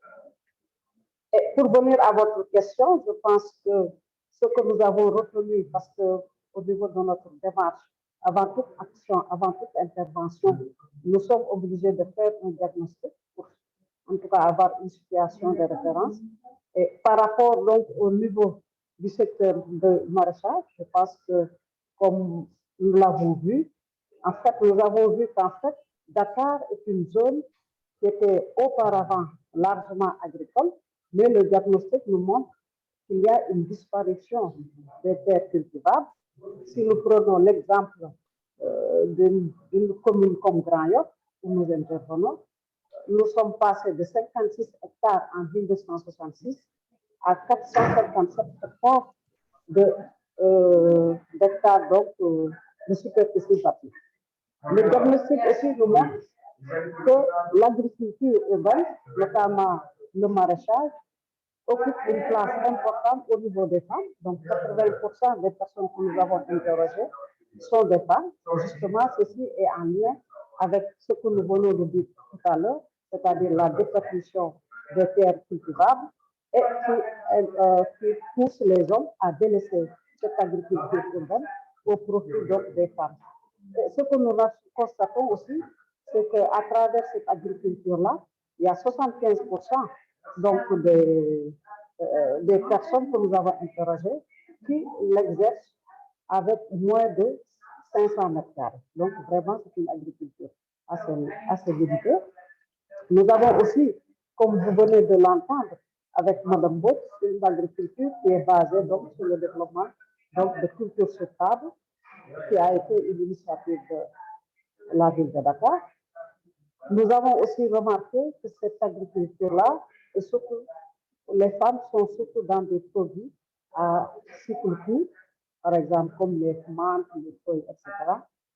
Et pour venir à votre question, je pense que ce que nous avons retenu, parce qu'au niveau de notre démarche, avant toute action, avant toute intervention, nous sommes obligés de faire un diagnostic pour, en tout cas, avoir une situation de référence. Et par rapport donc au niveau du secteur de maraîchage, je pense que, comme nous l'avons vu, en fait, nous avons vu qu'en fait, Dakar est une zone qui était auparavant largement agricole, mais le diagnostic nous montre qu'il y a une disparition des terres cultivables. Si nous prenons l'exemple d'une commune comme Grand Yoff, où nous intervenons, nous sommes passés de 56 hectares en 1966 à 457 hectares d'hectares de superficie bâtie. Le diagnostic aussi nous montre que l'agriculture urbaine, notamment le maraîchage, occupe une place importante au niveau des femmes. Donc, 80% des personnes que nous avons interrogées sont des femmes. Justement, ceci est en lien avec ce que nous venons de dire tout à l'heure, c'est-à-dire la déperdition des terres cultivables et qui pousse les hommes à délaisser cette agriculture urbaine au profit des femmes. Et ce que nous constatons aussi, c'est qu'à travers cette agriculture-là, il y a 75% donc des personnes que nous avons interrogées qui l'exercent avec moins de 500 mètres carrés. Donc vraiment, c'est une agriculture assez limitée. Nous avons aussi, comme vous venez de l'entendre avec Mme Bot, une agriculture qui est basée donc sur le développement donc, de cultures soutenables, qui a été une initiative de la ville de Dakar. Nous avons aussi remarqué que cette agriculture-là, et surtout, les femmes sont surtout dans des produits à cycle court, par exemple comme les menthes, les feuilles, etc.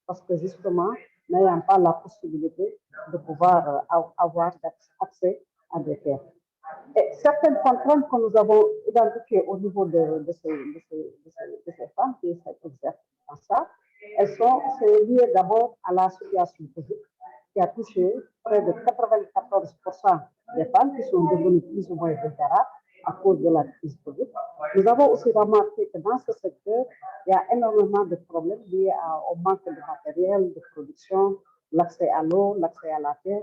Parce que justement, n'ayant pas la possibilité de pouvoir avoir accès à des terres. Et certaines contraintes que nous avons identifiées au niveau de ces femmes qui exercent dans ça, c'est lié d'abord à la situation physique qui a touché près de 94% des femmes qui sont devenues plus ou moins vulnérables à cause de la crise Covid. Nous avons aussi remarqué que dans ce secteur, il y a énormément de problèmes liés au manque de matériel, de production, l'accès à l'eau, l'accès à la terre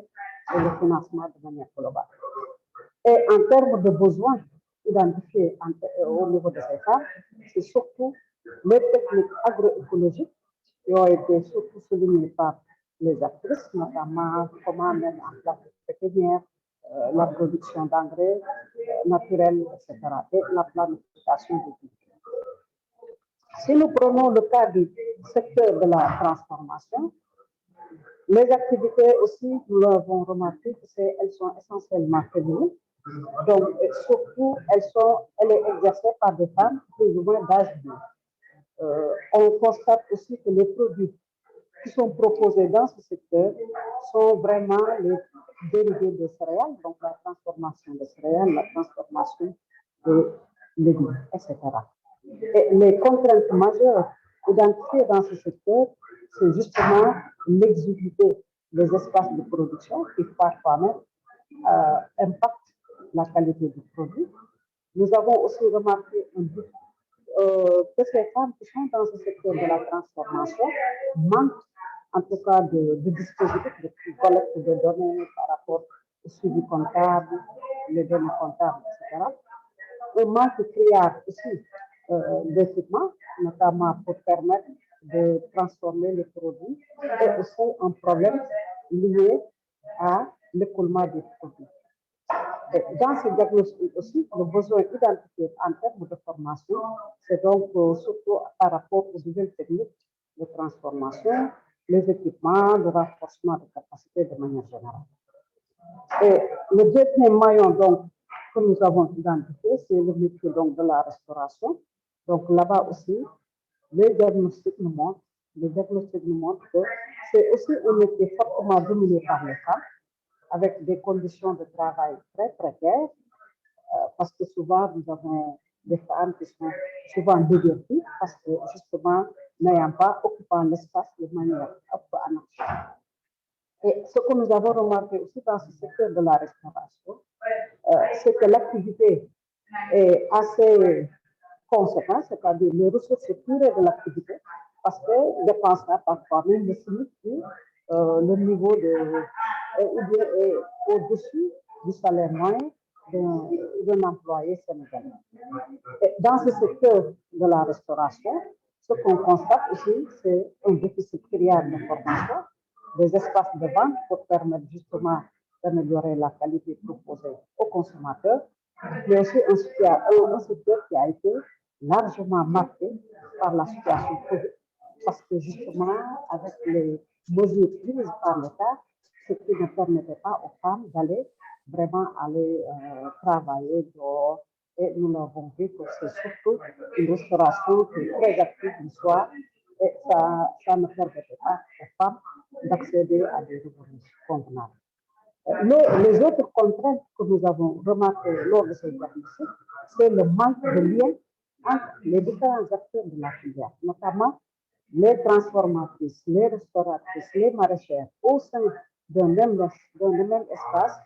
et le financement de manière globale. Et en termes de besoins identifiés au niveau de ces femmes, c'est surtout les techniques agroécologiques qui ont été surtout soulignées par les actrices, notamment comment mettre en place des pépinières, la production d'engrais naturels, etc., et la planification des cultures. Si nous prenons le cas du secteur de la transformation, les activités aussi, nous l'avons remarqué, elles sont essentiellement féminines. Donc, surtout, elle est exercée par des femmes plus ou moins d'âge mûr. On constate aussi que les produits qui sont proposés dans ce secteur sont vraiment les dérivés de céréales, donc la transformation de céréales, la transformation de légumes, etc. Et les contraintes majeures identifiées dans ce secteur, c'est justement l'exiguïté des espaces de production qui parfois même impactent la qualité du produit. Nous avons aussi remarqué que ces femmes qui sont dans ce secteur de la transformation manquent en tout cas de dispositifs de collecte de données par rapport au suivi comptable, les données comptables, etc. On manque criard aussi d'équipements, notamment pour permettre de transformer les produits, et aussi un problème lié à l'écoulement des produits. Et dans ce diagnostic aussi, le besoin identifié en termes de formation, c'est donc surtout par rapport aux nouvelles techniques de transformation, les équipements, le renforcement de capacité de manière générale. Et le deuxième maillon donc, que nous avons identifié, c'est le métier donc, de la restauration. Donc là-bas aussi, les diagnostics nous montrent le diagnostic nous montre que c'est aussi un métier fortement dominé par les femmes, avec des conditions de travail très précaires, parce que souvent, nous avons des femmes qui sont souvent déverties, parce que justement, n'ayant pas occupant l'espace de manière anarchique. Et ce que nous avons remarqué aussi dans ce secteur de la restauration, c'est que l'activité est assez conséquente, c'est-à-dire les ressources tirées de l'activité, parce que dépense parfois même le SMIC, le niveau de est au-dessus du salaire moyen d'un employé sénégalais. Et dans ce secteur de la restauration, ce qu'on constate aussi, c'est un déficit criard de formation, des espaces de vente pour permettre justement d'améliorer la qualité proposée aux consommateurs, mais aussi un secteur qui a été largement marqué par la situation Covid, parce que justement, avec les mesures prises par l'État, ce qui ne permettait pas aux femmes d'aller vraiment travailler dehors. Et nous l'avons vu que c'est surtout une restauration qui est très active du soir, et ça ne permettait pas aux femmes d'accéder à des revenus convenables. Les autres contraintes que nous avons remarquées lors de cette diagnostic, c'est le manque de lien entre les différents acteurs de la filière, notamment les transformatrices, les restauratrices, les maraîchères, au sein d'un même espace,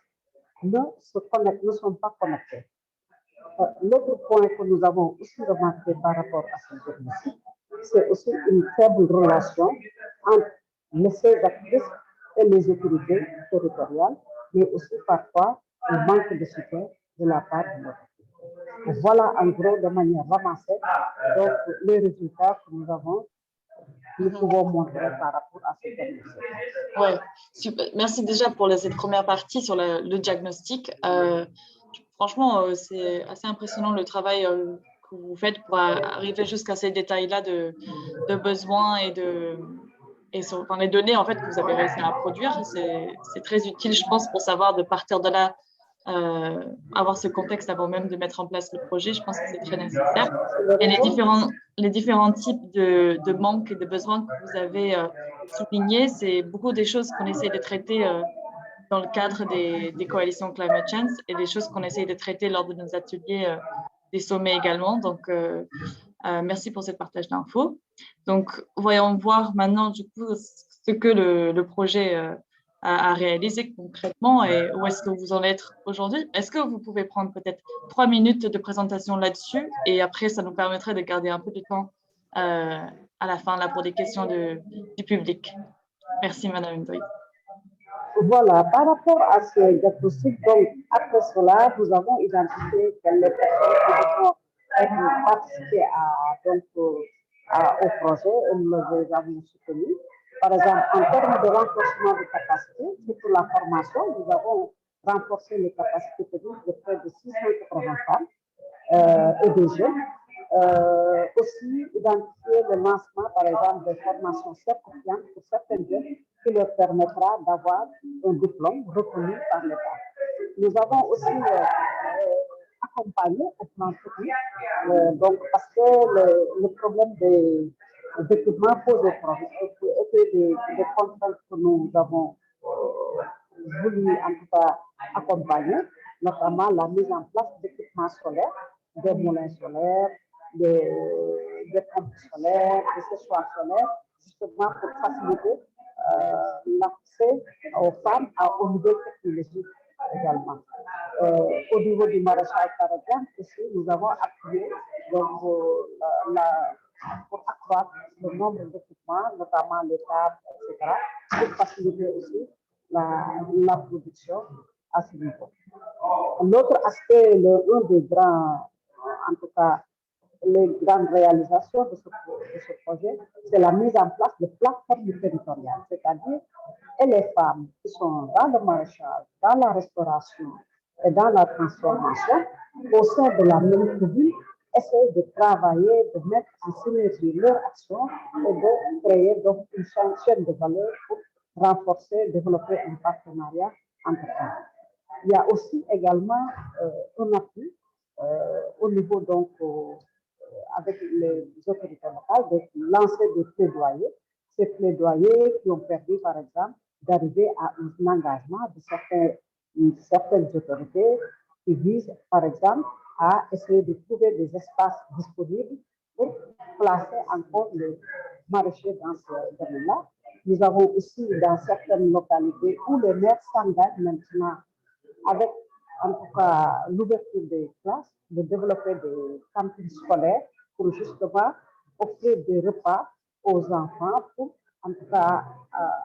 ne sont pas connectés. L'autre point que nous avons aussi remarqué par rapport à ce diagnostic, c'est aussi une faible relation entre ces actrices et les autorités territoriales, mais aussi parfois un manque de soutien de la part de l'autorité. Voilà en gros de manière ramassée donc, les résultats que nous pouvons montrer par rapport à ce diagnostic. Ouais, super. Merci déjà pour cette première partie sur le diagnostic. Franchement, c'est assez impressionnant le travail que vous faites pour arriver jusqu'à ces détails-là de besoins et les données en fait, que vous avez réussi à produire. C'est très utile, je pense, pour savoir de partir de là, avoir ce contexte avant même de mettre en place le projet. Je pense que c'est très nécessaire. Et les différents types de manques et de besoins que vous avez soulignés, c'est beaucoup des choses qu'on essaie de traiter dans le cadre des coalitions Climate Change et des choses qu'on essaye de traiter lors de nos ateliers, des sommets également. Donc, merci pour ce partage d'infos. Donc, voyons voir maintenant du coup ce que le projet a réalisé concrètement et où est-ce que vous en êtes aujourd'hui. Est-ce que vous pouvez prendre peut-être 3 minutes de présentation là-dessus et après, ça nous permettrait de garder un peu de temps à la fin là, pour des questions du public. Merci, Madame Ndoye. Voilà, par rapport à ce diagnostic, donc après cela, nous avons identifié quelles personnes qui devront participer au projet et nous les avons soutenus. Par exemple, en termes de renforcement de capacité, pour la formation, nous avons renforcé les capacités techniques de près de 680 femmes et des jeunes. Aussi, identifier le lancement, par exemple, des formations certifiantes pour certains jeunes qui leur permettra d'avoir un diplôme reconnu par l'État. Nous avons aussi accompagné au plan technique, donc parce que le problème des équipements posé problème était des contraintes que nous avons voulu en tout cas accompagner, notamment la mise en place d'équipements solaires, des moulins solaires, des pompes solaires, des séchoirs solaires, justement pour faciliter l'accès aux femmes au niveau technologique également. Au niveau du maraîchage, par exemple, aussi, nous avons appuyé donc, pour accroître le nombre d'équipements, notamment les tables, etc., pour faciliter aussi la production à ce niveau. L'autre aspect, un des grands, en tout cas, les grandes réalisations de ce projet, c'est la mise en place de plateformes territoriales, c'est-à-dire les femmes qui sont dans le maraîchage, dans la restauration et dans la transformation, au sein de la même commune, essayent de travailler, de mettre en synergie leurs actions et de créer donc une chaîne de valeur pour renforcer, développer un partenariat entre elles. Il y a aussi également un appui au niveau donc avec les autorités locales de lancer des plaidoyers ces plaidoyers qui ont permis, par exemple, d'arriver à un engagement de certaines autorités qui visent, par exemple, à essayer de trouver des espaces disponibles pour placer encore les maraîchers dans ce domaine-là. Nous avons aussi dans certaines localités où les maires s'engagent maintenant avec, en tout cas, l'ouverture des classes, de développer des cantines scolaires pour justement offrir des repas aux enfants pour, en tout cas,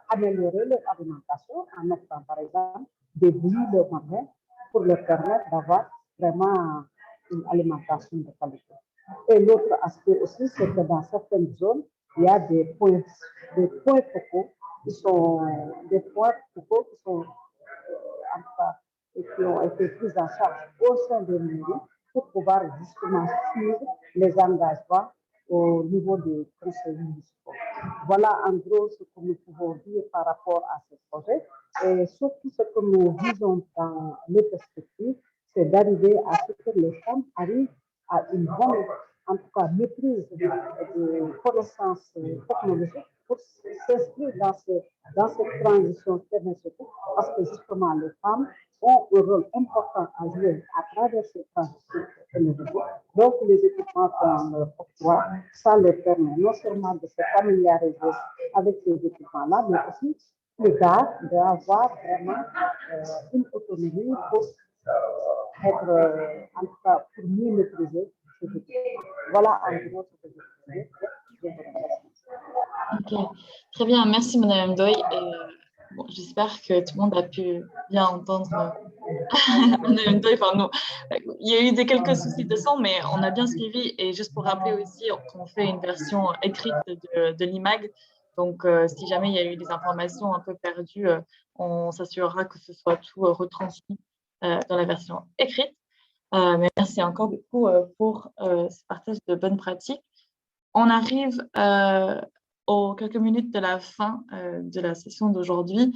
améliorer leur alimentation en offrant, par exemple, des bouillies le matin pour leur permettre d'avoir vraiment une alimentation de qualité. Et l'autre aspect aussi, c'est que dans certaines zones, il y a des points focaux qui sont en tout cas, et qui ont été pris en charge au sein des mairies pour pouvoir justement suivre les engagements au niveau des conseils municipaux. Voilà en gros ce que nous pouvons dire par rapport à ce projet. Et surtout ce que nous visons dans les perspectives, c'est d'arriver à ce que les femmes arrivent à une bonne, en tout cas, maîtrise de connaissances technologiques pour s'inscrire dans cette transition énergétique, parce que justement les femmes ont un rôle important à jouer à travers cette transition énergétique. Donc les équipements qu'on leur octroie, ça leur permet non seulement de se familiariser avec ces équipements-là, mais aussi plus tard d'avoir vraiment une autonomie pour être, en tout cas, pour mieux maîtriser ces équipements. Voilà en gros ce que je peux dire. Ok, très bien, merci Madame Ndoye. Bon, j'espère que tout le monde a pu bien entendre Madame Ndoye. Enfin, nous, il y a eu quelques soucis de son, mais on a bien suivi. Et juste pour rappeler aussi qu'on fait une version écrite de l'IMAG. Donc, si jamais il y a eu des informations un peu perdues, on s'assurera que ce soit tout retransmis dans la version écrite. Mais merci encore beaucoup pour ce partage de bonnes pratiques. On arrive aux quelques minutes de la fin de la session d'aujourd'hui.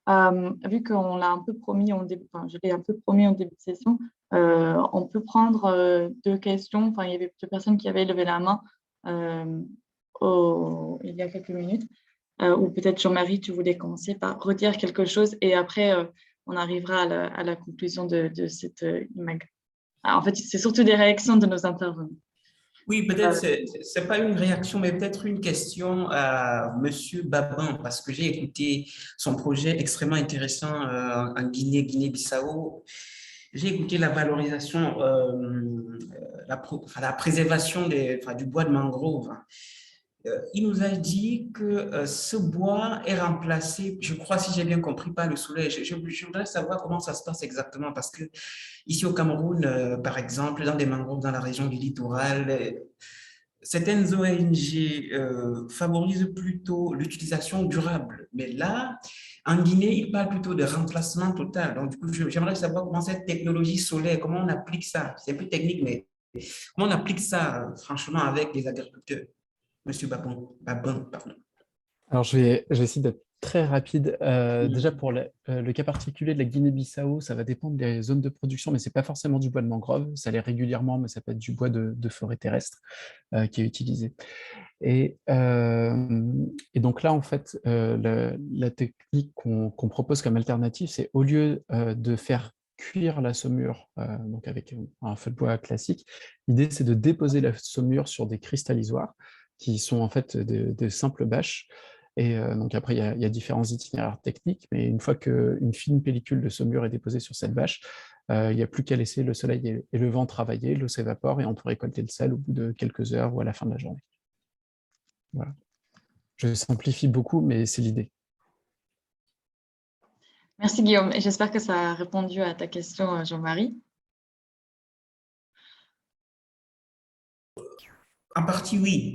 Vu qu'on l'a un peu promis, je l'ai un peu promis en début de session, on peut prendre 2 questions. Enfin, il y avait 2 personnes qui avaient levé la main il y a quelques minutes. Ou peut-être Jean-Marie, tu voulais commencer par redire quelque chose et après, on arrivera à la conclusion de cette IMAG. En fait, c'est surtout des réactions de nos intervenants. Oui, peut-être c'est pas une réaction, mais peut-être une question à Monsieur Babin, parce que j'ai écouté son projet extrêmement intéressant en Guinée-Bissau. J'ai écouté la valorisation, la préservation du bois de mangrove. Il nous a dit que ce bois est remplacé, je crois, si j'ai bien compris, par le soleil. Je voudrais savoir comment ça se passe exactement, parce que ici au Cameroun, par exemple, dans des mangroves dans la région du littoral, certaines ONG favorisent plutôt l'utilisation durable. Mais là, en Guinée, ils parlent plutôt de remplacement total. Donc, du coup, j'aimerais savoir comment cette technologie solaire, comment on applique ça. C'est un peu technique, mais comment on applique ça, franchement, avec les agriculteurs. Monsieur Babin, pardon. Alors, je vais essayer d'être très rapide. Déjà, pour le cas particulier de la Guinée-Bissau, ça va dépendre des zones de production, mais ce n'est pas forcément du bois de mangrove. Ça l'est régulièrement, mais ça peut être du bois de forêt terrestre qui est utilisé. Et donc là, en fait, la technique qu'on propose comme alternative, c'est au lieu de faire cuire la saumure donc avec un feu de bois classique, l'idée, c'est de déposer la saumure sur des cristallisoires qui sont en fait de simples bâches. Et donc après, il y a différents itinéraires techniques, mais une fois qu'une fine pellicule de saumure est déposée sur cette bâche, il n'y a plus qu'à laisser le soleil et le vent travailler, l'eau s'évapore et on peut récolter le sel au bout de quelques heures ou à la fin de la journée. Voilà. Je simplifie beaucoup, mais c'est l'idée. Merci Guillaume, et j'espère que ça a répondu à ta question, Jean-Marie. En partie, oui.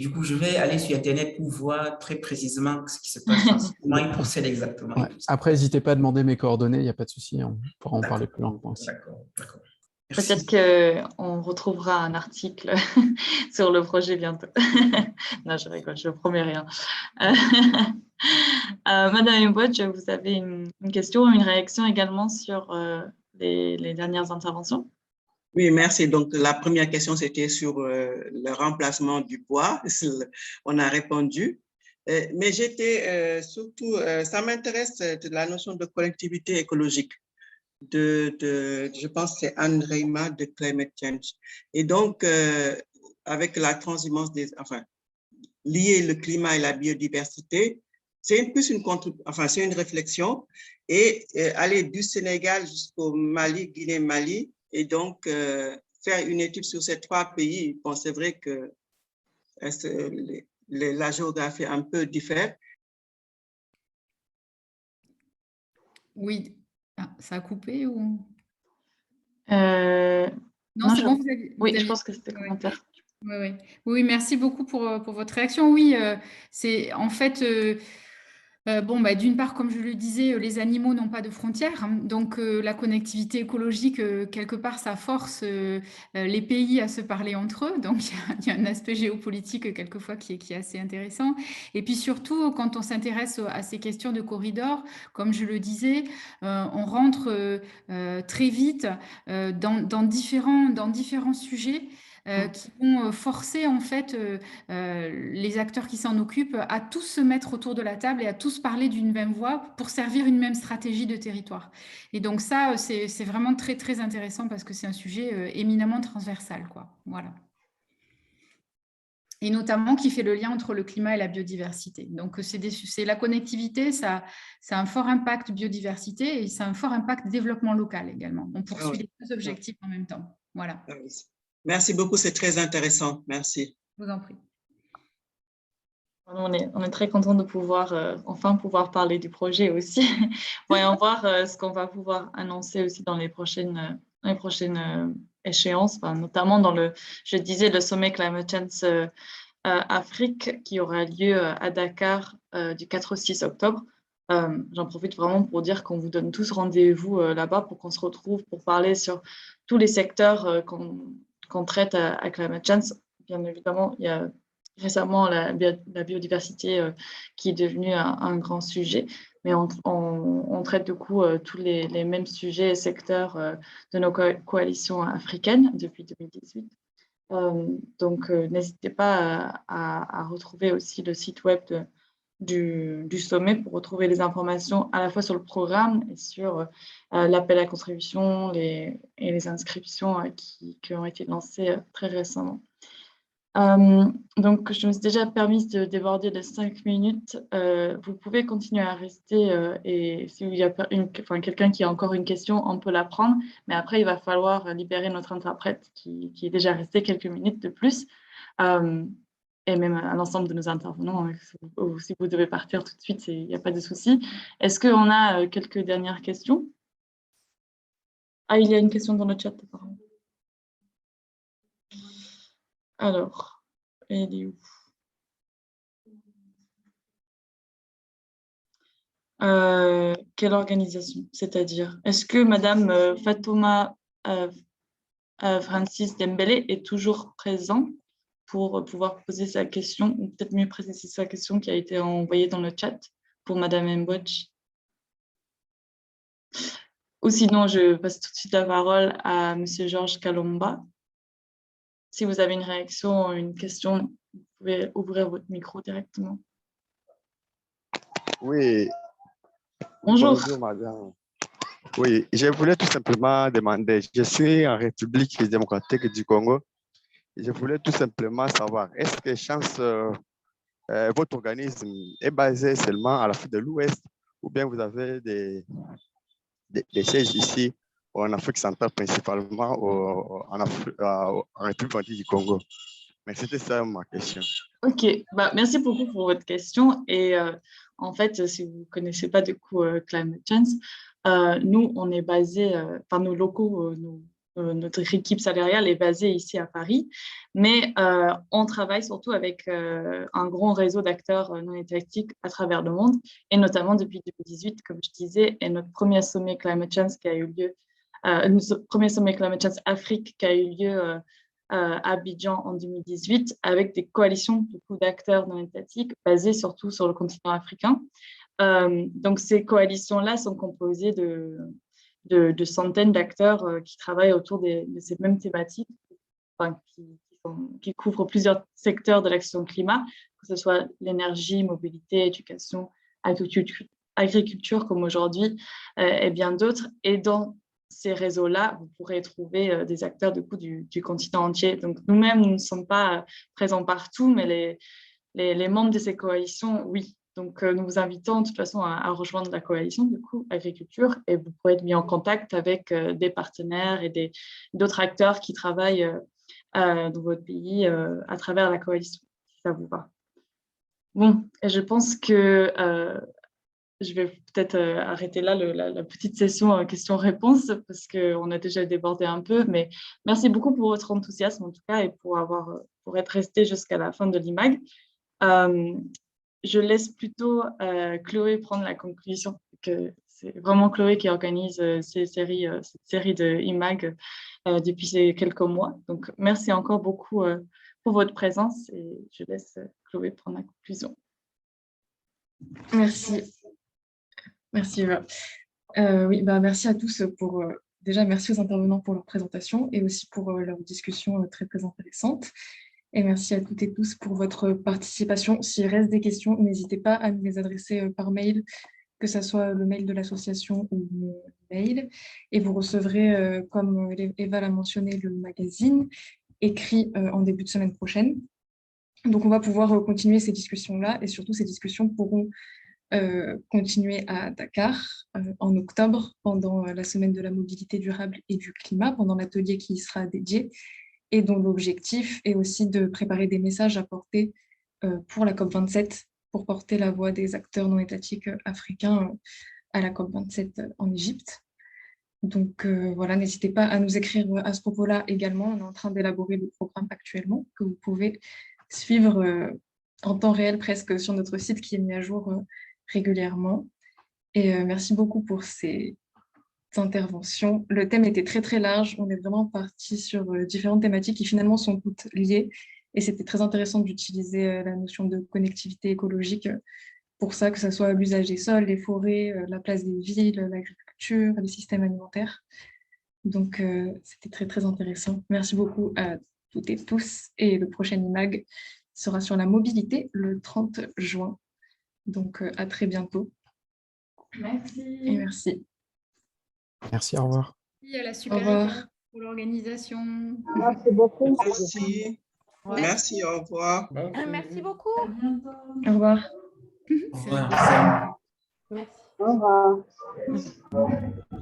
Du coup, je vais aller sur Internet pour voir très précisément ce qui se passe, comment ils procèdent exactement. Ouais. Après, n'hésitez pas à demander mes coordonnées, il n'y a pas de souci, on pourra en parler plus longuement aussi. D'accord. Peut-être qu'on retrouvera un article sur le projet bientôt. Non, je rigole, je ne promets rien. Madame Mbodj, vous avez une question, une réaction également sur les dernières interventions? Oui, merci. Donc, la première question, c'était sur le remplacement du bois. On a répondu. Mais j'étais surtout, ça m'intéresse de la notion de collectivité écologique. Je pense que c'est Anne Reyma de Climate Change. Et donc, avec la transhumance enfin, lier le climat et la biodiversité, c'est plus c'est une réflexion, et aller du Sénégal jusqu'au Mali, Guinée-Mali, et donc faire une étude sur ces 3 pays. Bon, c'est vrai que la géographie un peu diffère. Oui, ça a coupé ou... Non, c'est bon, vous avez... Oui, je pense que c'était commentaire. Oui, merci beaucoup pour votre réaction. Oui, c'est en fait... d'une part, comme je le disais, les animaux n'ont pas de frontières, hein, donc la connectivité écologique, quelque part, ça force les pays à se parler entre eux, donc il y a un aspect géopolitique quelquefois qui est assez intéressant. Et puis surtout, quand on s'intéresse à ces questions de corridors, comme je le disais, on rentre très vite dans différents sujets qui vont forcer en fait les acteurs qui s'en occupent à tous se mettre autour de la table et à tous parler d'une même voix pour servir une même stratégie de territoire. Et donc ça, c'est vraiment très très intéressant parce que c'est un sujet éminemment transversal, quoi. Voilà. Et notamment qui fait le lien entre le climat et la biodiversité. Donc c'est la connectivité, ça a un fort impact biodiversité et ça a un fort impact développement local également. On poursuit les 2 objectifs en même temps. Voilà. Merci beaucoup, c'est très intéressant. Merci. Je vous en prie. On est très content de pouvoir enfin pouvoir parler du projet aussi. Voyons voir ce qu'on va pouvoir annoncer aussi dans les prochaines échéances, enfin, notamment dans je disais, le sommet Climate Change Afrique qui aura lieu à Dakar du 4 au 6 octobre. J'en profite vraiment pour dire qu'on vous donne tous rendez-vous là-bas pour qu'on se retrouve pour parler sur tous les secteurs qu'on traite à Climate Change. Bien évidemment, il y a récemment la biodiversité qui est devenue un grand sujet, mais on traite du coup tous les mêmes sujets et secteurs de nos coalitions africaines depuis 2018. Donc, n'hésitez pas à retrouver aussi le site web du sommet pour retrouver les informations à la fois sur le programme et sur l'appel à contribution et les inscriptions qui ont été lancées très récemment. Donc, je me suis déjà permise de déborder de 5 minutes. Vous pouvez continuer à rester et s'il y a quelqu'un qui a encore une question, on peut la prendre. Mais après, il va falloir libérer notre interprète qui est déjà resté quelques minutes de plus. Et même à l'ensemble de nos intervenants, ou si vous devez partir tout de suite, il n'y a pas de souci. Est-ce qu'on a quelques dernières questions? Ah, il y a une question dans le chat, apparemment. Alors, elle est où? Quelle organisation? C'est-à-dire, est-ce que Madame Fatouma Francis Dembélé est toujours présent pour pouvoir poser sa question, ou peut-être mieux préciser sa question qui a été envoyée dans le chat pour Madame Mbodj? Ou sinon, je passe tout de suite la parole à Monsieur Georges Kalomba. Si vous avez une réaction, une question, vous pouvez ouvrir votre micro directement. Oui. Bonjour. Bonjour, madame. Oui, je voulais tout simplement demander, je suis en République démocratique du Congo, je voulais tout simplement savoir, est-ce que Chance, votre organisme est basé seulement à l'Afrique de l'Ouest ou bien vous avez des sièges ici en Afrique centrale, principalement en République démocratique du Congo? Mais c'était ça ma question. Ok, merci beaucoup pour votre question. Et en fait, si vous ne connaissez pas du coup Climate Change, nous, on est basé, nos locaux, notre équipe salariale est basée ici à Paris, mais on travaille surtout avec un grand réseau d'acteurs non étatiques à travers le monde, et notamment depuis 2018, comme je disais, et notre premier sommet Climate Change qui a eu lieu, notre premier sommet Climate Change Afrique qui a eu lieu à Abidjan en 2018, avec des coalitions d'acteurs non étatiques basées surtout sur le continent africain. Donc, ces coalitions-là sont composées de centaines d'acteurs qui travaillent autour de ces mêmes thématiques, qui couvrent plusieurs secteurs de l'action climat, que ce soit l'énergie, mobilité, éducation, agriculture comme aujourd'hui, et bien d'autres. Et dans ces réseaux-là, vous pourrez trouver des acteurs du continent entier. Donc nous-mêmes, nous ne sommes pas présents partout, mais les membres de ces coalitions, oui. Donc nous vous invitons de toute façon à rejoindre la coalition, du coup, agriculture, et vous pourrez être mis en contact avec des partenaires et d'autres acteurs qui travaillent dans votre pays à travers la coalition, si ça vous va. Bon, et je pense que je vais peut-être arrêter là la petite session questions-réponses parce qu'on a déjà débordé un peu, mais merci beaucoup pour votre enthousiasme en tout cas et pour être resté jusqu'à la fin de l'IMAG. Je laisse plutôt Chloé prendre la conclusion, que c'est vraiment Chloé qui organise cette série de IMAG depuis ces quelques mois. Donc, merci encore beaucoup pour votre présence et je laisse Chloé prendre la conclusion. Merci. Merci, Eva. Oui, merci à tous pour... déjà, merci aux intervenants pour leur présentation et aussi pour leur discussion très, très intéressante. Et merci à toutes et tous pour votre participation. S'il reste des questions, n'hésitez pas à nous les adresser par mail, que ce soit le mail de l'association ou mon mail. Et vous recevrez, comme Eva l'a mentionné, le magazine écrit en début de semaine prochaine. Donc, on va pouvoir continuer ces discussions-là et surtout, ces discussions pourront continuer à Dakar en octobre, pendant la semaine de la mobilité durable et du climat, pendant l'atelier qui y sera dédié, et dont l'objectif est aussi de préparer des messages à porter pour la COP27, pour porter la voix des acteurs non étatiques africains à la COP27 en Égypte. Donc voilà, n'hésitez pas à nous écrire à ce propos-là également. On est en train d'élaborer le programme actuellement, que vous pouvez suivre en temps réel presque sur notre site qui est mis à jour régulièrement. Et merci beaucoup pour ces interventions. Le thème était très très large, on est vraiment parti sur différentes thématiques qui finalement sont toutes liées et c'était très intéressant d'utiliser la notion de connectivité écologique pour ça, que ce soit l'usage des sols, les forêts, la place des villes, l'agriculture, les systèmes alimentaires. Donc c'était très très intéressant. Merci beaucoup à toutes et tous et le prochain IMAG sera sur la mobilité le 30 juin. Donc à très bientôt. Merci. Et merci. Merci, au revoir. Merci à la Au super revoir. pour l'organisation. Merci beaucoup. Merci. Merci, au revoir. Merci beaucoup. Au revoir. Au revoir. Merci. Au revoir.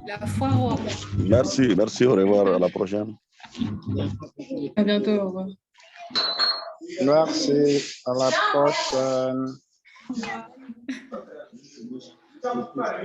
La foire au revoir. Merci, au revoir, à la prochaine. À bientôt, au revoir. Merci, à la prochaine. Au revoir.